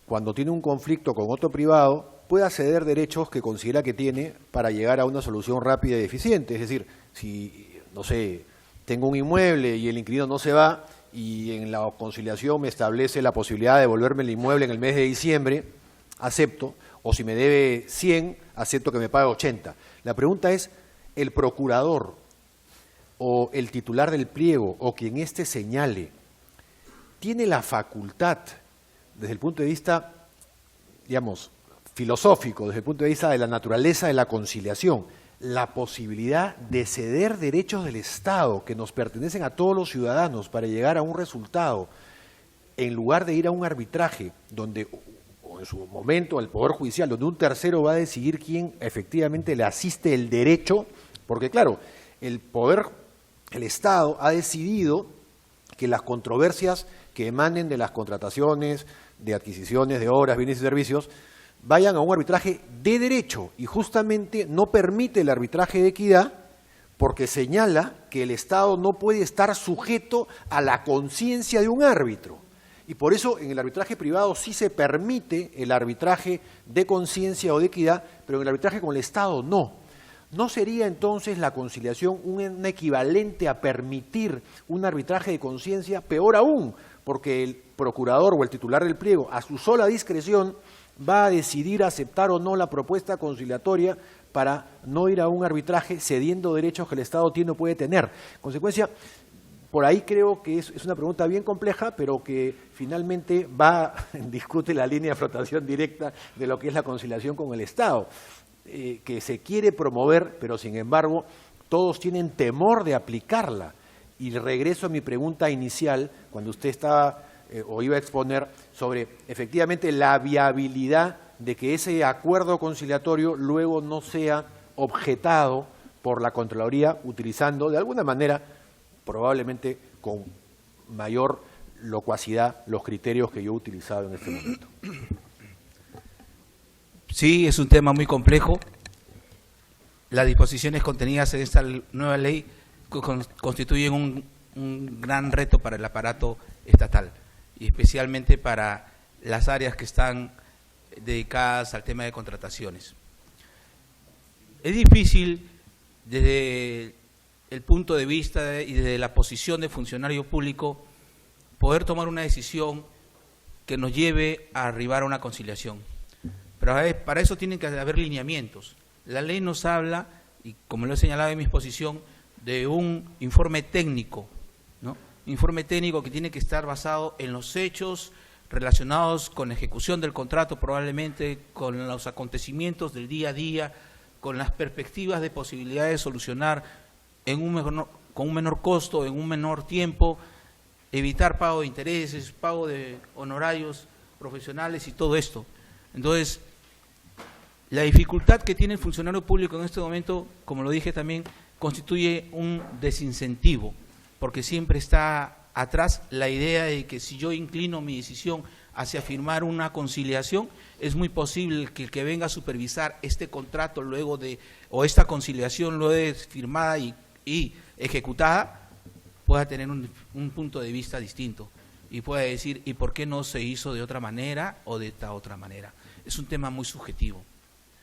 cuando tiene un conflicto con otro privado, pueda ceder derechos que considera que tiene para llegar a una solución rápida y eficiente. Es decir, si, no sé, tengo un inmueble y el inquilino no se va y en la conciliación me establece la posibilidad de devolverme el inmueble en el mes de diciembre, acepto, o si me debe 100, acepto que me pague 80. La pregunta es, ¿el procurador o el titular del pliego o quien éste señale tiene la facultad, desde el punto de vista, digamos, filosófico, desde el punto de vista de la naturaleza de la conciliación, la posibilidad de ceder derechos del Estado que nos pertenecen a todos los ciudadanos para llegar a un resultado, en lugar de ir a un arbitraje donde, o en su momento el Poder Judicial, donde un tercero va a decidir quién efectivamente le asiste el derecho, porque claro, el Estado ha decidido que las controversias que emanen de las contrataciones, de adquisiciones de obras, bienes y servicios, vayan a un arbitraje de derecho, y justamente no permite el arbitraje de equidad porque señala que el Estado no puede estar sujeto a la conciencia de un árbitro. Y por eso en el arbitraje privado sí se permite el arbitraje de conciencia o de equidad, pero en el arbitraje con el Estado no. ¿No sería entonces la conciliación un equivalente a permitir un arbitraje de conciencia? Peor aún, porque el procurador o el titular del pliego, a su sola discreción, va a decidir aceptar o no la propuesta conciliatoria para no ir a un arbitraje cediendo derechos que el Estado tiene o puede tener. En consecuencia, por ahí creo que es una pregunta bien compleja, pero que finalmente discute la línea de flotación directa de lo que es la conciliación con el Estado, que se quiere promover, pero sin embargo todos tienen temor de aplicarla. Y regreso a mi pregunta inicial, cuando usted estaba o iba a exponer sobre efectivamente la viabilidad de que ese acuerdo conciliatorio luego no sea objetado por la Contraloría utilizando de alguna manera, probablemente con mayor locuacidad, los criterios que yo he utilizado en este momento. Sí, es un tema muy complejo. Las disposiciones contenidas en esta nueva ley constituyen un gran reto para el aparato estatal y especialmente para las áreas que están dedicadas al tema de contrataciones. Es difícil desde el punto de vista y desde la posición de funcionario público poder tomar una decisión que nos lleve a arribar a una conciliación. Pero para eso tienen que haber lineamientos. La ley nos habla, y como lo he señalado en mi exposición, de un informe técnico, ¿no? Informe técnico que tiene que estar basado en los hechos relacionados con la ejecución del contrato, probablemente con los acontecimientos del día a día, con las perspectivas de posibilidad de solucionar con un menor costo, en un menor tiempo, evitar pago de intereses, pago de honorarios profesionales y todo esto. Entonces, la dificultad que tiene el funcionario público en este momento, como lo dije también, constituye un desincentivo, porque siempre está atrás la idea de que si yo inclino mi decisión hacia firmar una conciliación, es muy posible que el que venga a supervisar este contrato luego de, o esta conciliación luego de firmada y ejecutada, pueda tener un punto de vista distinto y pueda decir, ¿y por qué no se hizo de otra manera o de esta otra manera? Es un tema muy subjetivo,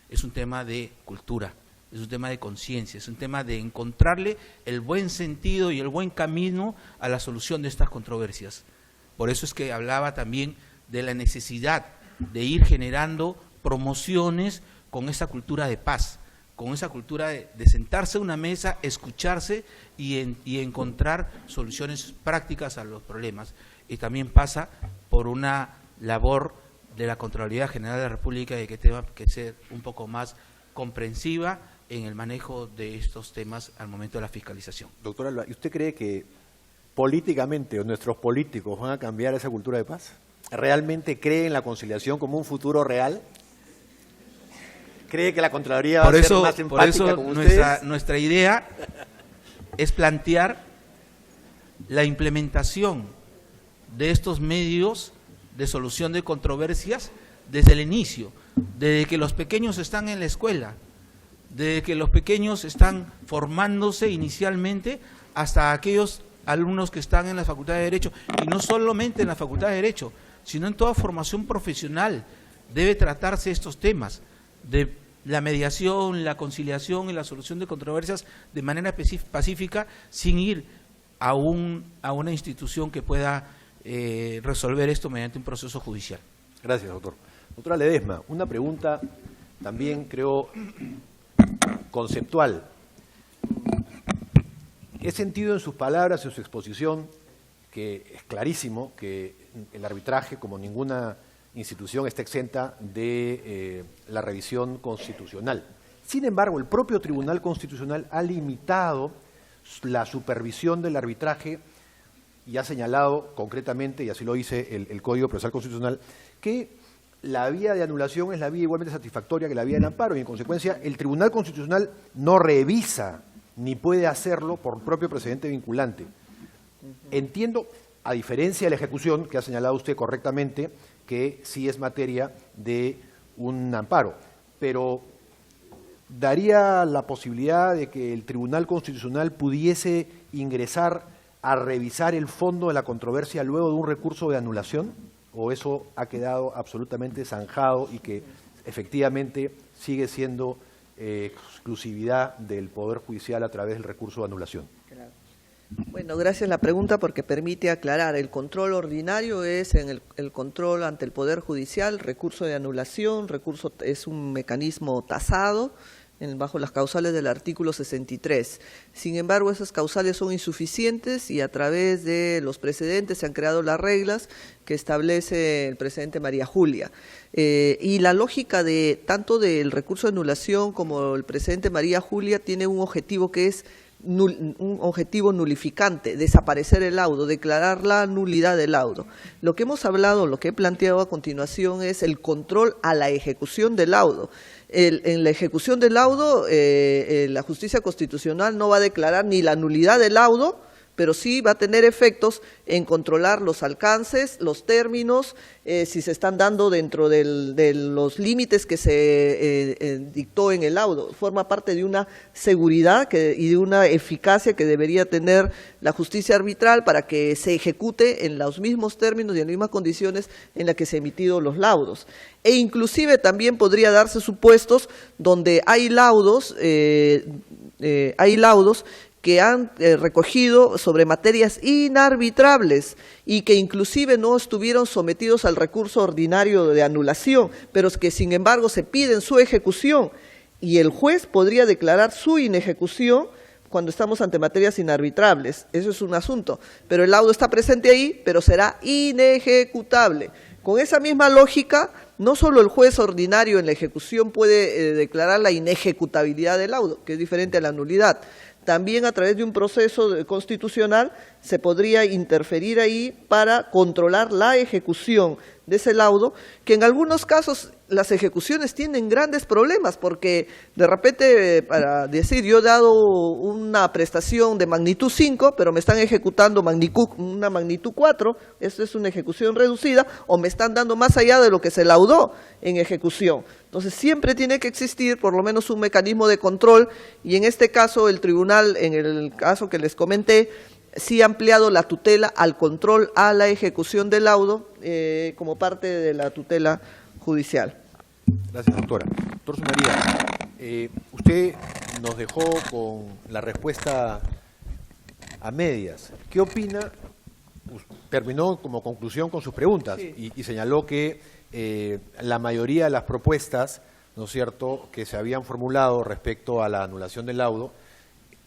es un tema de cultura, es un tema de conciencia, es un tema de encontrarle el buen sentido y el buen camino a la solución de estas controversias. Por eso es que hablaba también de la necesidad de ir generando promociones con esa cultura de paz, con esa cultura de sentarse a una mesa, escucharse y encontrar soluciones prácticas a los problemas. Y también pasa por una labor de la Contraloría General de la República de que tenga que ser un poco más comprensiva en el manejo de estos temas al momento de la fiscalización. Doctor Alba, ¿y usted cree que políticamente o nuestros políticos van a cambiar esa cultura de paz? ¿Realmente cree en la conciliación como un futuro real? ¿Cree que la Contraloría va a ser más empática con ustedes? Nuestra idea es plantear la implementación de estos medios de solución de controversias desde el inicio, desde que los pequeños están en la escuela, desde que los pequeños están formándose inicialmente hasta aquellos alumnos que están en la Facultad de Derecho, y no solamente en la Facultad de Derecho, sino en toda formación profesional debe tratarse estos temas de la mediación, la conciliación y la solución de controversias de manera pacífica, sin ir a una institución que pueda resolver esto mediante un proceso judicial. Gracias, doctor. Doctora Ledesma, una pregunta también creo conceptual. He sentido en sus palabras, en su exposición, que es clarísimo que el arbitraje, como ninguna institución, está exenta de la revisión constitucional. Sin embargo, el propio Tribunal Constitucional ha limitado la supervisión del arbitraje y ha señalado concretamente, y así lo dice el Código Procesal Constitucional, que la vía de anulación es la vía igualmente satisfactoria que la vía del amparo, y en consecuencia el Tribunal Constitucional no revisa ni puede hacerlo por propio precedente vinculante. Entiendo, a diferencia de la ejecución, que ha señalado usted correctamente, que sí es materia de un amparo, pero ¿daría la posibilidad de que el Tribunal Constitucional pudiese ingresar a revisar el fondo de la controversia luego de un recurso de anulación? ¿O eso ha quedado absolutamente zanjado y que efectivamente sigue siendo exclusividad del Poder Judicial a través del recurso de anulación? Bueno, gracias a la pregunta porque permite aclarar. El control ordinario es en el control ante el Poder Judicial, recurso de anulación, recurso es un mecanismo tasado bajo las causales del artículo 63. Sin embargo, esas causales son insuficientes y a través de los precedentes se han creado las reglas que establece el presidente María Julia. Y la lógica de tanto del recurso de anulación como el presidente María Julia tiene un objetivo que es un objetivo nulificante, desaparecer el laudo, declarar la nulidad del laudo. Lo que hemos hablado, lo que he planteado a continuación es el control a la ejecución del laudo. En la ejecución del laudo, la justicia constitucional no va a declarar ni la nulidad del laudo, pero sí va a tener efectos en controlar los alcances, los términos, si se están dando dentro de los límites que se dictó en el laudo. Forma parte de una seguridad y de una eficacia que debería tener la justicia arbitral para que se ejecute en los mismos términos y en las mismas condiciones en las que se han emitido los laudos. E inclusive también podría darse supuestos donde hay laudos que han recogido sobre materias inarbitrables y que inclusive no estuvieron sometidos al recurso ordinario de anulación, pero que sin embargo se piden su ejecución y el juez podría declarar su inejecución cuando estamos ante materias inarbitrables. Eso es un asunto, pero el laudo está presente ahí, pero será inejecutable. Con esa misma lógica, no solo el juez ordinario en la ejecución puede declarar la inejecutabilidad del laudo, que es diferente a la nulidad. También a través de un proceso constitucional se podría interferir ahí para controlar la ejecución de ese laudo, que en algunos casos las ejecuciones tienen grandes problemas, porque de repente, para decir, yo he dado una prestación de magnitud 5, pero me están ejecutando una magnitud 4, esto es una ejecución reducida, o me están dando más allá de lo que se laudó en ejecución. Entonces siempre tiene que existir por lo menos un mecanismo de control, y en este caso el tribunal, en el caso que les comenté, sí ha ampliado la tutela al control a la ejecución del laudo como parte de la tutela judicial. Gracias, doctora. Doctor Sumaría, usted nos dejó con la respuesta a medias. ¿Qué opina? Terminó como conclusión con sus preguntas, sí, y señaló que la mayoría de las propuestas, ¿no es cierto?, que se habían formulado respecto a la anulación del laudo,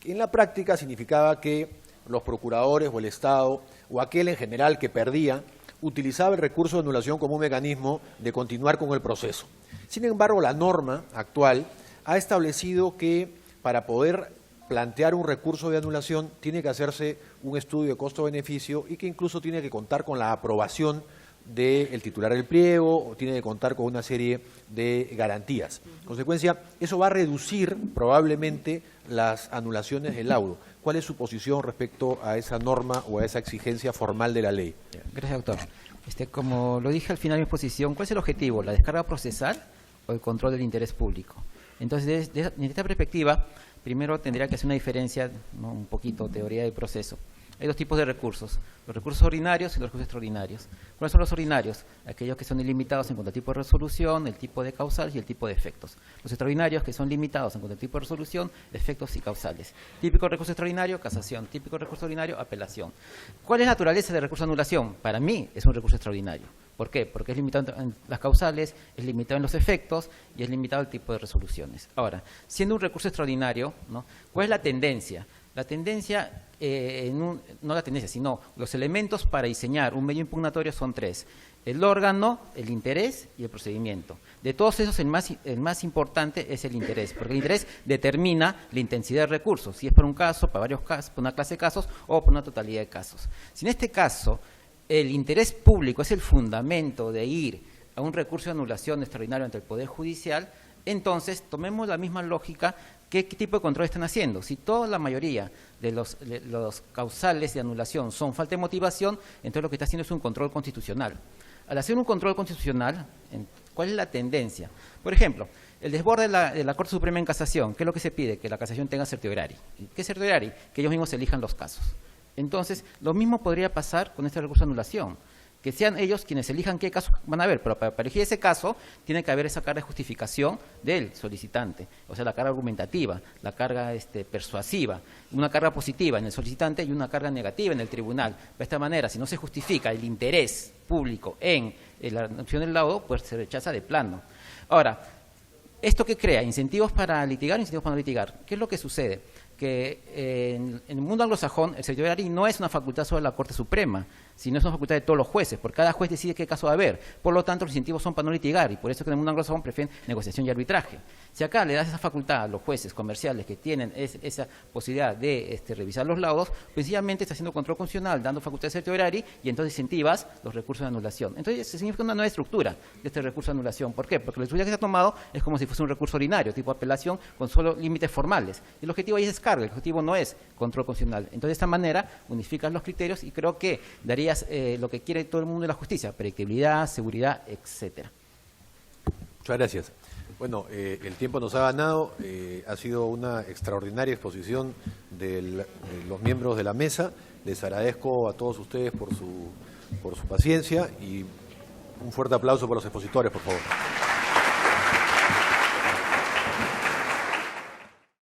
en la práctica significaba que los procuradores o el Estado o aquel en general que perdía utilizaba el recurso de anulación como un mecanismo de continuar con el proceso. Sin embargo, la norma actual ha establecido que para poder plantear un recurso de anulación tiene que hacerse un estudio de costo-beneficio y que incluso tiene que contar con la aprobación del titular del pliego o tiene que contar con una serie de garantías. En consecuencia, eso va a reducir probablemente las anulaciones del laudo. ¿Cuál es su posición respecto a esa norma o a esa exigencia formal de la ley? Gracias, doctor. Como lo dije al final de mi exposición, ¿cuál es el objetivo? ¿La descarga procesal o el control del interés público? Entonces, desde esta perspectiva, primero tendría que hacer una diferencia, ¿no?, un poquito, teoría del proceso. Hay dos tipos de recursos, los recursos ordinarios y los recursos extraordinarios. ¿Cuáles son los ordinarios? Aquellos que son ilimitados en cuanto al tipo de resolución, el tipo de causales y el tipo de efectos. Los extraordinarios, que son limitados en cuanto al tipo de resolución, efectos y causales. Típico recurso extraordinario, casación. Típico recurso ordinario, apelación. ¿Cuál es la naturaleza del recurso de anulación? Para mí es un recurso extraordinario. ¿Por qué? Porque es limitado en las causales, es limitado en los efectos y es limitado el tipo de resoluciones. Ahora, siendo un recurso extraordinario, ¿no?, ¿cuál es la tendencia? La tendencia, no la tendencia, sino los elementos para diseñar un medio impugnatorio son tres: el órgano, el interés y el procedimiento. De todos esos, el más importante es el interés, porque el interés determina la intensidad de recursos, si es por un caso, para varios casos, por una clase de casos o por una totalidad de casos. Si en este caso el interés público es el fundamento de ir a un recurso de anulación extraordinario ante el Poder Judicial, entonces tomemos la misma lógica. ¿Qué tipo de control están haciendo? Si toda la mayoría de los causales de anulación son falta de motivación, entonces lo que está haciendo es un control constitucional. Al hacer un control constitucional, ¿cuál es la tendencia? Por ejemplo, el desborde de la Corte Suprema en casación, ¿qué es lo que se pide? Que la casación tenga certiorari. ¿Qué es certiorari? Que ellos mismos elijan los casos. Entonces, lo mismo podría pasar con este recurso de anulación, que sean ellos quienes elijan qué casos van a ver, pero para elegir ese caso tiene que haber esa carga de justificación del solicitante, o sea, la carga argumentativa, la carga persuasiva, una carga positiva en el solicitante y una carga negativa en el tribunal. De esta manera, si no se justifica el interés público en la opción del laudo, pues se rechaza de plano. Ahora, ¿esto qué crea? ¿Incentivos para litigar o incentivos para no litigar? ¿Qué es lo que sucede? Que en el mundo anglosajón el certiorari no es una facultad solo de la Corte Suprema, sino son facultades de todos los jueces, porque cada juez decide qué caso va a haber. Por lo tanto, los incentivos son para no litigar, y por eso que en el mundo anglosajón prefieren negociación y arbitraje. Si acá le das esa facultad a los jueces comerciales que tienen esa posibilidad de revisar los laudos, precisamente está haciendo control constitucional, dando facultad de certiorari, y entonces incentivas los recursos de anulación. Entonces, se significa una nueva estructura de este recurso de anulación. ¿Por qué? Porque la estructura que se ha tomado es como si fuese un recurso ordinario, tipo apelación, con solo límites formales. Y el objetivo ahí es descarga, el objetivo no es control constitucional. Entonces, de esta manera, unificas los criterios y creo que darías lo que quiere todo el mundo de la justicia, predictibilidad, seguridad, etcétera. Muchas gracias. Bueno, el tiempo nos ha ganado, ha sido una extraordinaria exposición de los miembros de la mesa. Les agradezco a todos ustedes por su paciencia y un fuerte aplauso para los expositores, por favor.